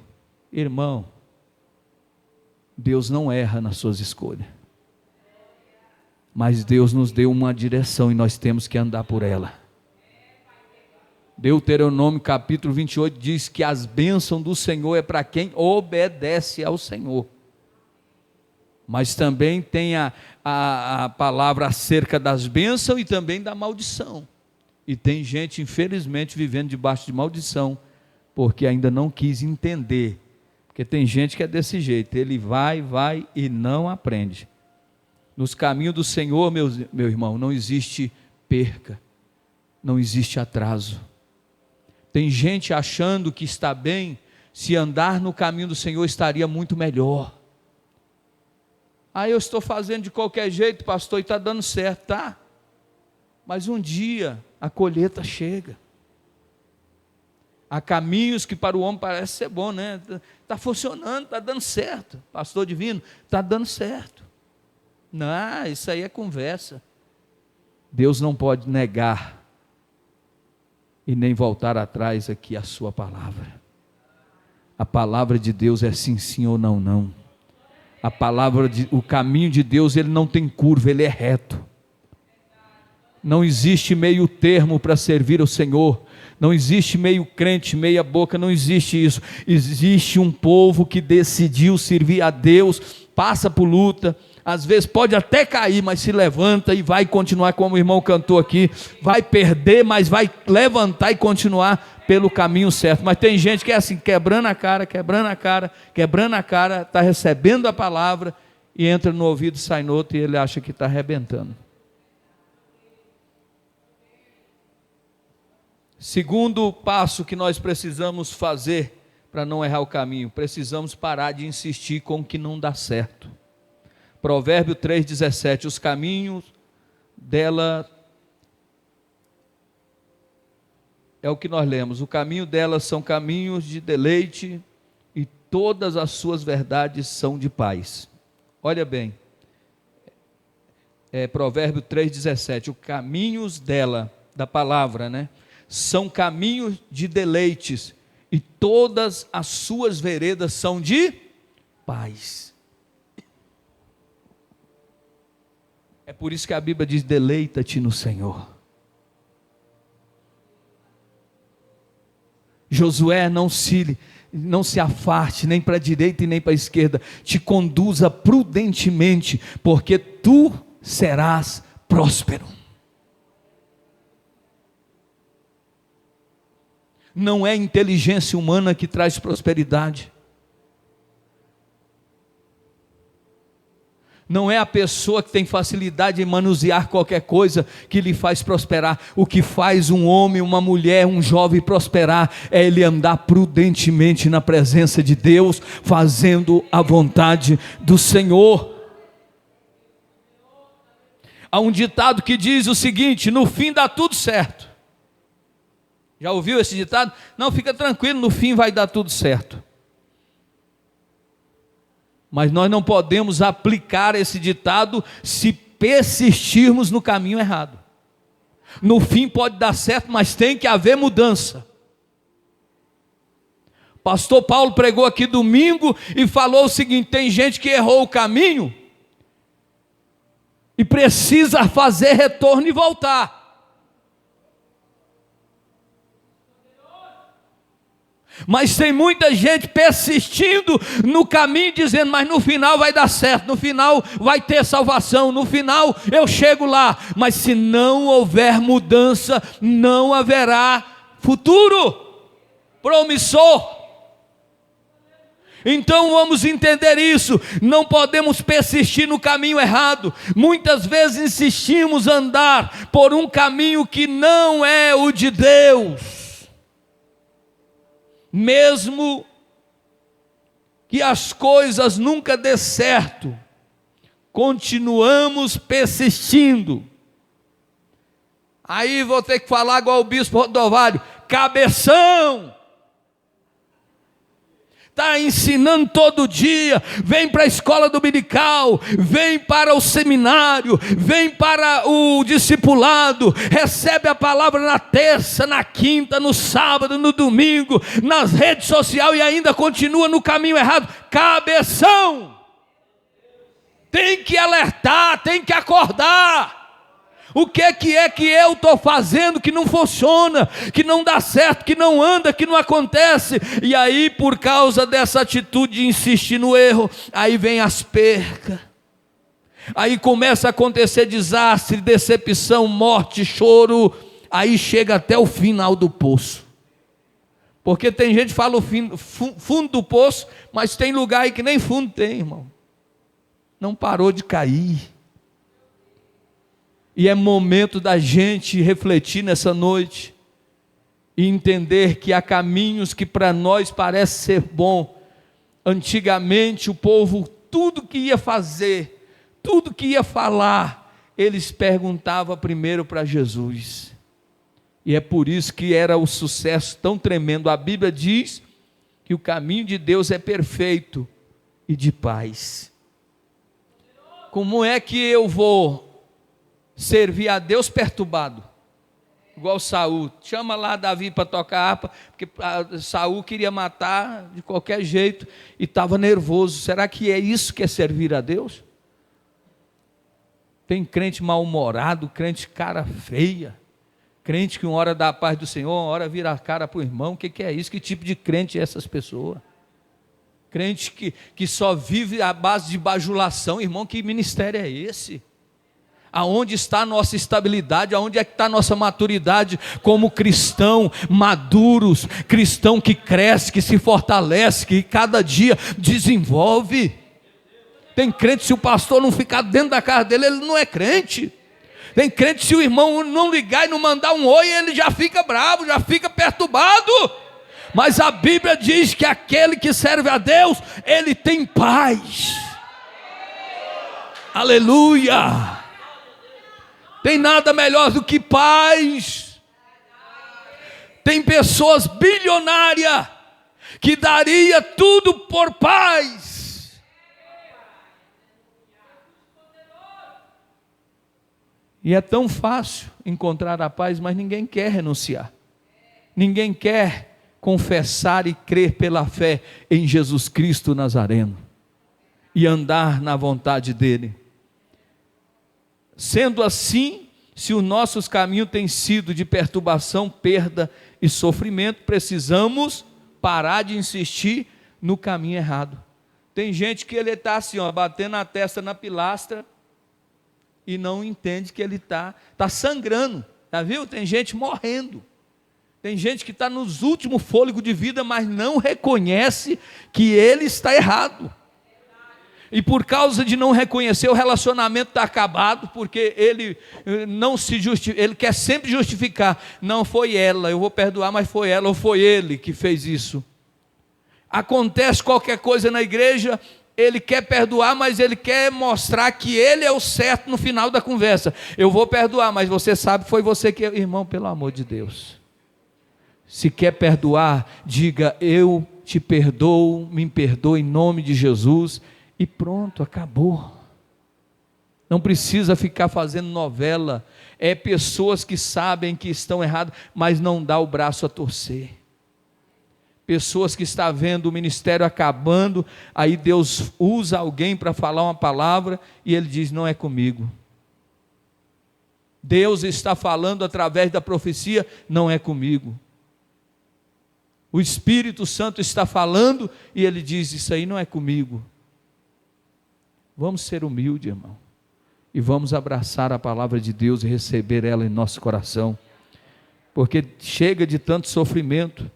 Speaker 1: Irmão, Deus não erra nas suas escolhas, mas Deus nos deu uma direção e nós temos que andar por ela. Deuteronômio capítulo 28 diz que as bênçãos do Senhor é para quem obedece ao Senhor. Mas também tem a palavra acerca das bênçãos e também da maldição. E tem gente, infelizmente, vivendo debaixo de maldição, porque ainda não quis entender. Porque tem gente que é desse jeito, ele vai e não aprende. Nos caminhos do Senhor, meu irmão, não existe perca, não existe atraso. Tem gente achando que está bem, se andar no caminho do Senhor estaria muito melhor. Eu estou fazendo de qualquer jeito, pastor, e está dando certo, tá? Mas um dia a colheita chega. Há caminhos que para o homem parece ser bom, né? Está funcionando, está dando certo. Pastor divino, está dando certo. Não, isso aí é conversa. Deus não pode negar e nem voltar atrás aqui a sua palavra. A palavra de Deus é sim, sim ou não, não. O caminho de Deus, ele não tem curva, ele é reto. Não existe meio termo para servir ao Senhor. Não existe meio crente, meia boca, não existe isso. Existe um povo que decidiu servir a Deus passa por luta, às vezes pode até cair, mas se levanta e vai continuar, como o irmão cantou aqui, vai perder, mas vai levantar e continuar pelo caminho certo. Mas tem gente que é assim, quebrando a cara, está recebendo a palavra, e entra no ouvido, sai no outro, e ele acha que está arrebentando. Segundo passo que nós precisamos fazer para não errar o caminho, precisamos parar de insistir com o que não dá certo. Provérbio 3,17, os caminhos dela, é o que nós lemos, o caminho dela são caminhos de deleite, e todas as suas verdades são de paz. Olha bem, Provérbio 3,17, os caminhos dela, da palavra, são caminhos de deleites, e todas as suas veredas são de paz. É por isso que a Bíblia diz: deleita-te no Senhor. Josué, não se afaste nem para a direita e nem para a esquerda, te conduza prudentemente, porque tu serás próspero. Não é inteligência humana que traz prosperidade. Não é a pessoa que tem facilidade em manusear qualquer coisa que lhe faz prosperar. O que faz um homem, uma mulher, um jovem prosperar é ele andar prudentemente na presença de Deus, fazendo a vontade do Senhor. Há um ditado que diz o seguinte: no fim dá tudo certo. Já ouviu esse ditado? Não, fica tranquilo, no fim vai dar tudo certo. Mas nós não podemos aplicar esse ditado se persistirmos no caminho errado. No fim pode dar certo, mas tem que haver mudança. Pastor Paulo pregou aqui domingo e falou o seguinte: tem gente que errou o caminho e precisa fazer retorno e voltar. Mas tem muita gente persistindo no caminho, dizendo: mas no final vai dar certo, no final vai ter salvação, no final eu chego lá. Mas se não houver mudança, não haverá futuro promissor. Então vamos entender isso, não podemos persistir no caminho errado. Muitas vezes insistimos em andar por um caminho que não é o de Deus. Mesmo que as coisas nunca dê certo, continuamos persistindo. Aí vou ter que falar igual o bispo Rodovalho: cabeção, está ensinando todo dia, vem para a escola dominical, vem para o seminário, vem para o discipulado, recebe a palavra na terça, na quinta, no sábado, no domingo, nas redes sociais, e ainda continua no caminho errado. Cabeção, tem que alertar, tem que acordar. O que é que eu estou fazendo que não funciona, que não dá certo, que não anda, que não acontece? E aí, por causa dessa atitude de insistir no erro, aí vem as percas, aí começa a acontecer desastre, decepção, morte, choro, aí chega até o final do poço. Porque tem gente que fala o fundo do poço, mas tem lugar aí que nem fundo tem, irmão. Não parou de cair. E é momento da gente refletir nessa noite e entender que há caminhos que para nós parece ser bom. Antigamente o povo, tudo que ia fazer, tudo que ia falar, eles perguntavam primeiro para Jesus. E é por isso que era o sucesso tão tremendo. A Bíblia diz que o caminho de Deus é perfeito e de paz. Como é que eu vou servir a Deus perturbado, igual Saul? Chama lá Davi para tocar harpa, porque Saul queria matar de qualquer jeito e estava nervoso. Será que é isso que é servir a Deus? Tem crente mal-humorado, crente cara feia, crente que uma hora dá a paz do Senhor, uma hora vira a cara para o irmão. O que é isso? Que tipo de crente é essas pessoas? Crente que só vive à base de bajulação. Irmão, que ministério é esse? Aonde está a nossa estabilidade? Aonde é que está a nossa maturidade como cristão maduros, cristão que cresce, que se fortalece, que cada dia desenvolve? Tem crente, se o pastor não ficar dentro da casa dele, ele não é crente. Tem crente, se o irmão não ligar e não mandar um oi, ele já fica bravo, já fica perturbado. Mas a Bíblia diz que aquele que serve a Deus, ele tem paz. Aleluia! Tem nada melhor do que paz. Tem pessoas bilionárias que daria tudo por paz. E é tão fácil encontrar a paz, mas ninguém quer renunciar. Ninguém quer confessar e crer pela fé em Jesus Cristo Nazareno e andar na vontade dele. Sendo assim, se os nossos caminhos têm sido de perturbação, perda e sofrimento, precisamos parar de insistir no caminho errado. Tem gente que ele está assim, batendo a testa na pilastra e não entende que ele está sangrando, já viu? Tem gente morrendo. Tem gente que está nos últimos fôlegos de vida, mas não reconhece que ele está errado. E por causa de não reconhecer, o relacionamento está acabado, porque ele não se justifica, ele quer sempre justificar. Não foi ela, eu vou perdoar, mas foi ela ou foi ele que fez isso. Acontece qualquer coisa na igreja, ele quer perdoar, mas ele quer mostrar que ele é o certo no final da conversa. Eu vou perdoar, mas você sabe que foi você que... Irmão, pelo amor de Deus, se quer perdoar, diga: eu te perdoo, me perdoa em nome de Jesus, e pronto, acabou. Não precisa ficar fazendo novela. É pessoas que sabem que estão erradas, mas não dá o braço a torcer. Pessoas que estão vendo o ministério acabando, aí Deus usa alguém para falar uma palavra, e ele diz: não é comigo. Deus está falando através da profecia, não é comigo. O Espírito Santo está falando, e ele diz: isso aí não é comigo. Vamos ser humildes, irmão, e vamos abraçar a palavra de Deus e receber ela em nosso coração, porque chega de tanto sofrimento,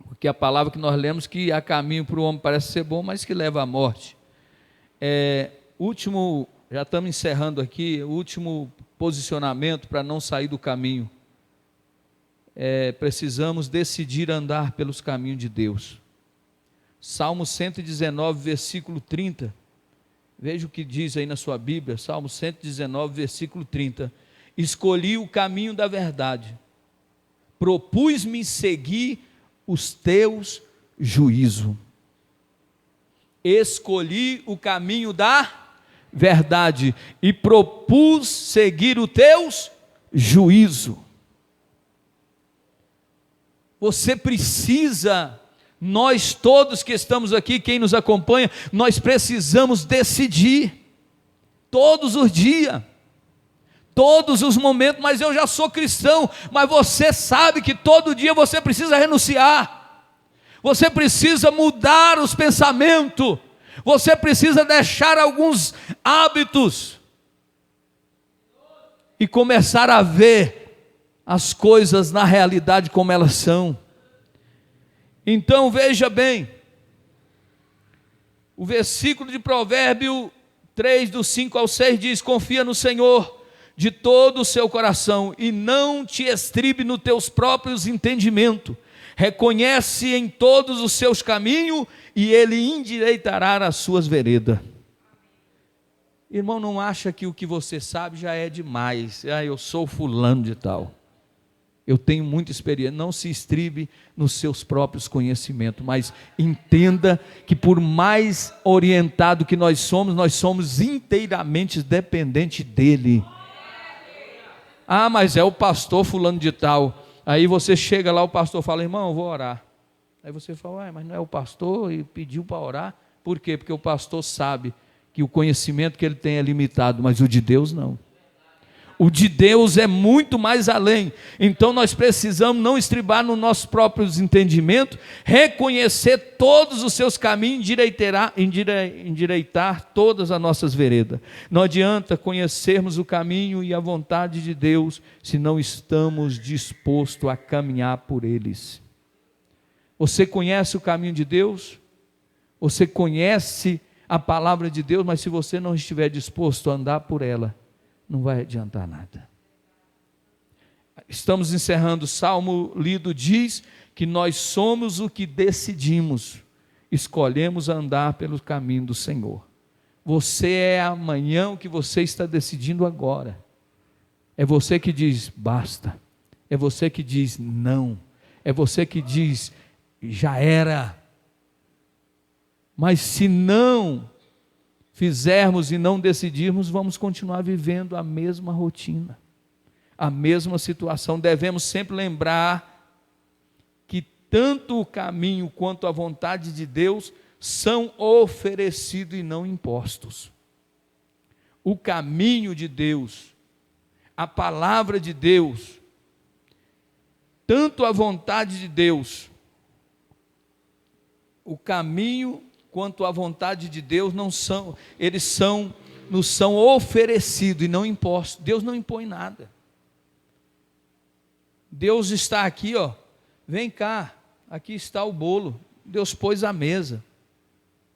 Speaker 1: porque a palavra que nós lemos, que há caminho para o homem parece ser bom, mas que leva à morte. Já estamos encerrando aqui, o último posicionamento para não sair do caminho. Precisamos decidir andar pelos caminhos de Deus. Salmo 119, versículo 30, veja o que diz aí na sua Bíblia, Salmo 119, versículo 30, escolhi o caminho da verdade, propus-me seguir os teus juízos. Escolhi o caminho da verdade e propus seguir os teus juízos. Você precisa, nós todos que estamos aqui, quem nos acompanha, nós precisamos decidir, todos os dias, todos os momentos. Mas eu já sou cristão, mas você sabe que todo dia você precisa renunciar, você precisa mudar os pensamentos, você precisa deixar alguns hábitos, e começar a ver as coisas na realidade como elas são. Então veja bem, o versículo de Provérbio 3, do 5 ao 6 diz: confia no Senhor de todo o seu coração, e não te estribe nos teus próprios entendimentos, reconhece em todos os seus caminhos, e Ele endireitará as suas veredas. Irmão, não acha que o que você sabe já é demais. Eu sou fulano de tal, eu tenho muita experiência. Não se estribe nos seus próprios conhecimentos, mas entenda que por mais orientado que nós somos inteiramente dependentes dEle. Mas é o pastor fulano de tal. Aí você chega lá, o pastor fala: irmão, eu vou orar. Aí você fala: mas não é o pastor e pediu para orar? Por quê? Porque o pastor sabe que o conhecimento que ele tem é limitado, mas o de Deus não. O de Deus é muito mais além. Então nós precisamos não estribar no nosso próprio entendimento, reconhecer todos os seus caminhos, endireitar todas as nossas veredas. Não adianta conhecermos o caminho e a vontade de Deus se não estamos dispostos a caminhar por eles. Você conhece o caminho de Deus? Você conhece a palavra de Deus, mas se você não estiver disposto a andar por ela, não vai adiantar nada. Estamos encerrando. O salmo lido diz que nós somos o que decidimos, escolhemos andar pelo caminho do Senhor. Você é amanhã o que você está decidindo agora. É você que diz basta, é você que diz não, é você que diz já era. Mas se não fizermos e não decidirmos, vamos continuar vivendo a mesma rotina, a mesma situação. Devemos sempre lembrar que tanto o caminho quanto a vontade de Deus são oferecidos e não impostos. O caminho de Deus, a palavra de Deus, tanto a vontade de Deus, o caminho quanto à vontade de Deus nos são oferecidos e não impostos. Deus não impõe nada. Deus está aqui, ó, vem cá, aqui está o bolo. Deus pôs a mesa,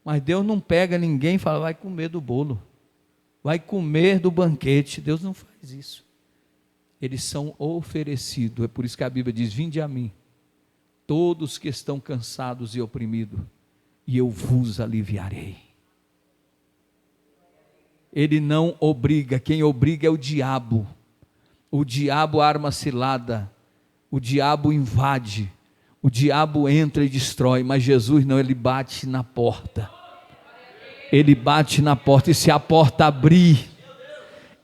Speaker 1: mas Deus não pega ninguém e fala, vai comer do bolo, vai comer do banquete. Deus não faz isso. Eles são oferecidos. É por isso que a Bíblia diz, vinde a mim, todos que estão cansados e oprimidos, e eu vos aliviarei. Ele não obriga, quem obriga é o diabo. O diabo arma cilada, o diabo invade, o diabo entra e destrói, mas Jesus não, ele bate na porta. Ele bate na porta, e se a porta abrir,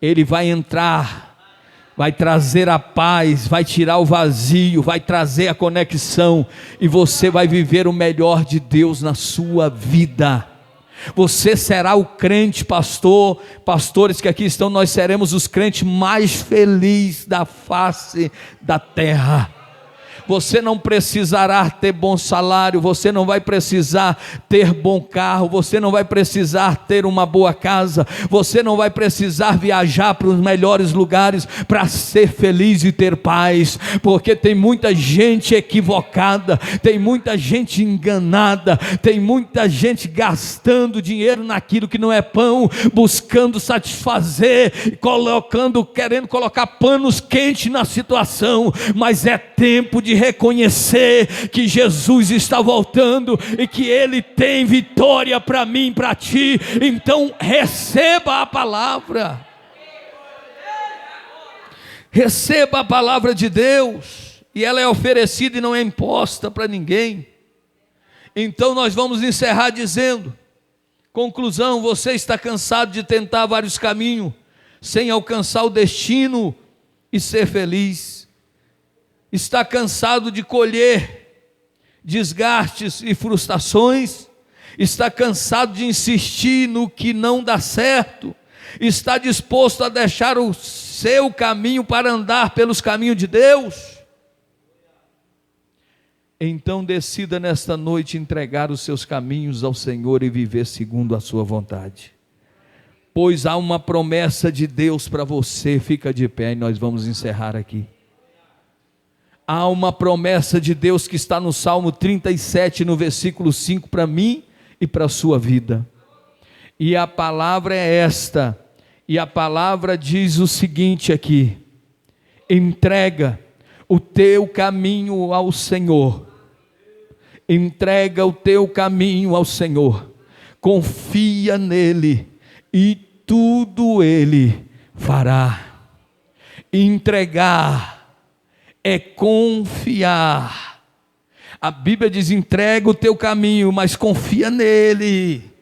Speaker 1: ele vai entrar, vai trazer a paz, vai tirar o vazio, vai trazer a conexão, e você vai viver o melhor de Deus na sua vida. Você será o crente, pastores que aqui estão, nós seremos os crentes mais felizes da face da terra. Você não precisará ter bom salário, você não vai precisar ter bom carro, você não vai precisar ter uma boa casa, você não vai precisar viajar para os melhores lugares para ser feliz e ter paz, porque tem muita gente equivocada, tem muita gente enganada, tem muita gente gastando dinheiro naquilo que não é pão, buscando satisfazer, querendo colocar panos quentes na situação, mas é tempo de reconhecer que Jesus está voltando e que Ele tem vitória para mim, para ti. Então receba a palavra, receba a palavra de Deus, e ela é oferecida e não é imposta para ninguém. Então nós vamos encerrar dizendo, conclusão: você está cansado de tentar vários caminhos sem alcançar o destino e ser feliz? Está cansado de colher desgastes e frustrações? Está cansado de insistir no que não dá certo? Está disposto a deixar o seu caminho para andar pelos caminhos de Deus? Então decida nesta noite entregar os seus caminhos ao Senhor e viver segundo a sua vontade, pois há uma promessa de Deus para você. Fica de pé e nós vamos encerrar aqui. Há uma promessa de Deus que está no Salmo 37, no versículo 5, para mim e para a sua vida. E a palavra é esta, e a palavra diz o seguinte aqui: entrega o teu caminho ao Senhor, entrega o teu caminho ao Senhor, confia nele e tudo ele fará. Entregar é confiar. A Bíblia diz, entrega o teu caminho, mas confia nele,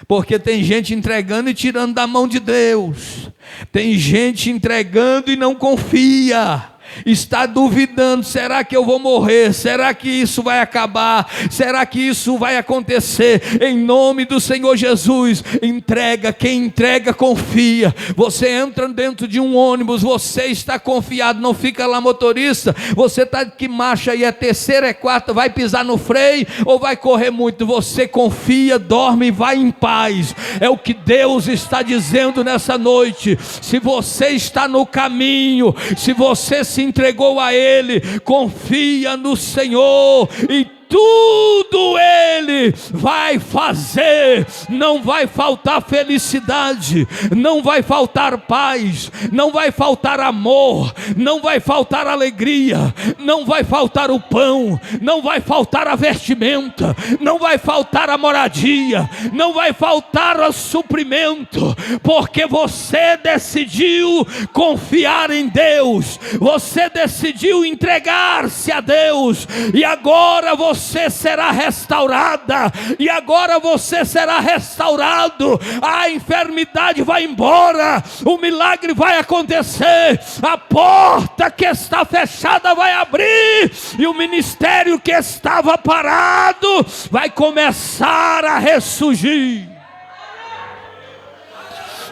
Speaker 1: porque tem gente entregando e tirando da mão de Deus, tem gente entregando e não confia, está duvidando, será que eu vou morrer? Será que isso vai acabar? Será que isso vai acontecer? Em nome do Senhor Jesus, entrega, quem entrega confia. Você entra dentro de um ônibus, você está confiado, não fica lá motorista, você está de que marcha aí, é terceira, é quarta, vai pisar no freio ou vai correr muito? Você confia, dorme e vai em paz. É o que Deus está dizendo nessa noite. Se você está no caminho, se você se entregou a Ele, confia no Senhor e tudo Ele vai fazer. Não vai faltar felicidade, não vai faltar paz, não vai faltar amor, não vai faltar alegria, não vai faltar o pão, não vai faltar a vestimenta, não vai faltar a moradia, não vai faltar o suprimento, porque você decidiu confiar em Deus, você decidiu entregar-se a Deus, e agora você será restaurada, e agora você será restaurado. A enfermidade vai embora, o milagre vai acontecer, a porta que está fechada vai abrir, e o ministério que estava parado vai começar a ressurgir.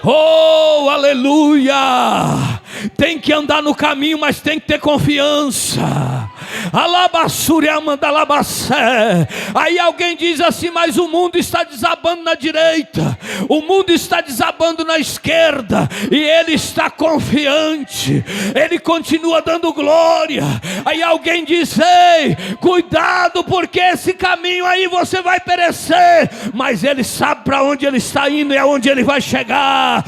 Speaker 1: Oh, aleluia! Tem que andar no caminho, mas tem que ter confiança. Aí alguém diz assim: mas o mundo está desabando na direita, o mundo está desabando na esquerda, e ele está confiante, ele continua dando glória. Aí alguém diz: ei, cuidado, porque esse caminho aí você vai perecer, mas ele sabe para onde ele está indo e aonde ele vai chegar.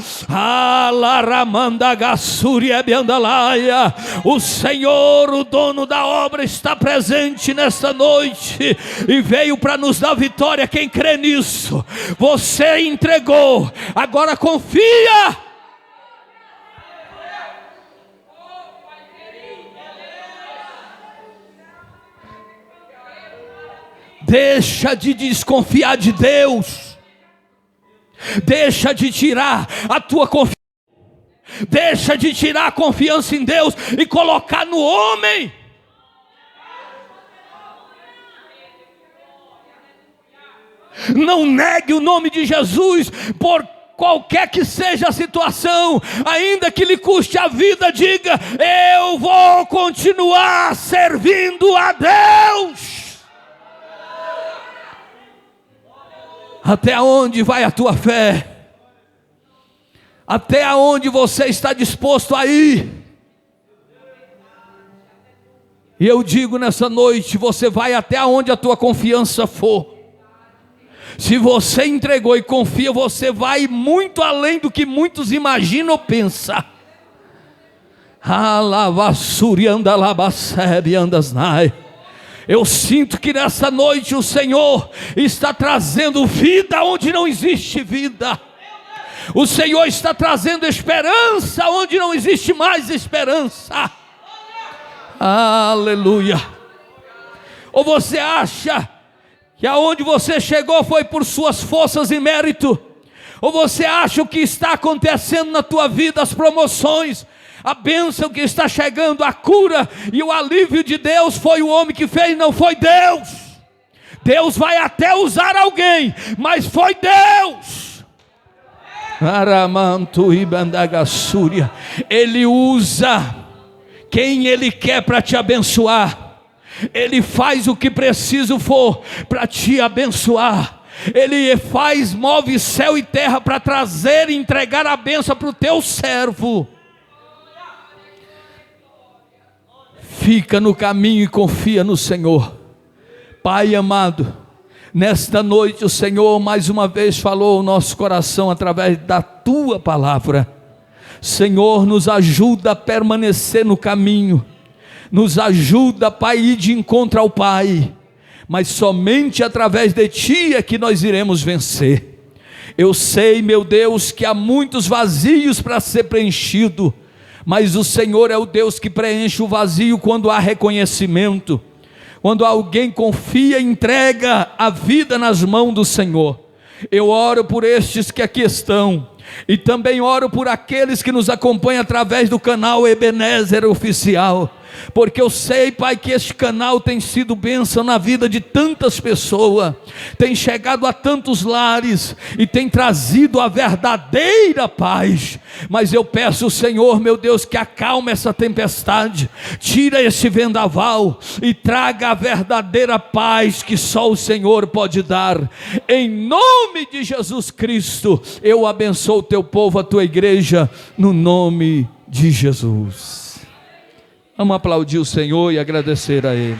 Speaker 1: O Senhor, o dono da obra, está presente nesta noite e veio para nos dar vitória. Quem crê nisso? Você entregou, agora confia. Deixa de desconfiar de Deus, deixa de tirar a tua confiança, deixa de tirar a confiança em Deus e colocar no homem. Não negue o nome de Jesus por qualquer que seja a situação, ainda que lhe custe a vida. Diga: eu vou continuar servindo a Deus. Até onde vai a tua fé? Até onde você está disposto a ir? E eu digo nessa noite: você vai até onde a tua confiança for. Se você entregou e confia, você vai muito além do que muitos imaginam ou pensam. Eu sinto que nessa noite o Senhor está trazendo vida onde não existe vida. O Senhor está trazendo esperança onde não existe mais esperança. Aleluia. Ou você acha que aonde você chegou foi por suas forças e mérito? Ou você acha o que está acontecendo na tua vida, as promoções, a bênção que está chegando, a cura e o alívio de Deus, foi o homem que fez? Não foi Deus. Deus vai até usar alguém, mas foi Deus. Ele usa quem Ele quer para te abençoar. Ele faz o que preciso for para te abençoar. Ele faz, move céu e terra para trazer e entregar a bênção para o teu servo. Fica no caminho e confia no Senhor. Pai amado, nesta noite o Senhor mais uma vez falou ao nosso coração através da tua palavra. Senhor, nos ajuda a permanecer no caminho, nos ajuda, Pai, ir de encontro ao Pai, mas somente através de Ti é que nós iremos vencer. Eu sei, meu Deus, que há muitos vazios para ser preenchido, mas o Senhor é o Deus que preenche o vazio quando há reconhecimento, quando alguém confia e entrega a vida nas mãos do Senhor. Eu oro por estes que aqui estão, e também oro por aqueles que nos acompanham através do canal Ebenezer Oficial. porque eu sei, Pai, que este canal tem sido bênção na vida de tantas pessoas, tem chegado a tantos lares e tem trazido a verdadeira paz. Mas eu peço, Senhor, meu Deus, que acalme essa tempestade, tira esse vendaval e traga a verdadeira paz que só o Senhor pode dar. Em nome de Jesus Cristo, eu abençoo o teu povo, a tua igreja, no nome de Jesus. Vamos aplaudir o Senhor e agradecer a Ele.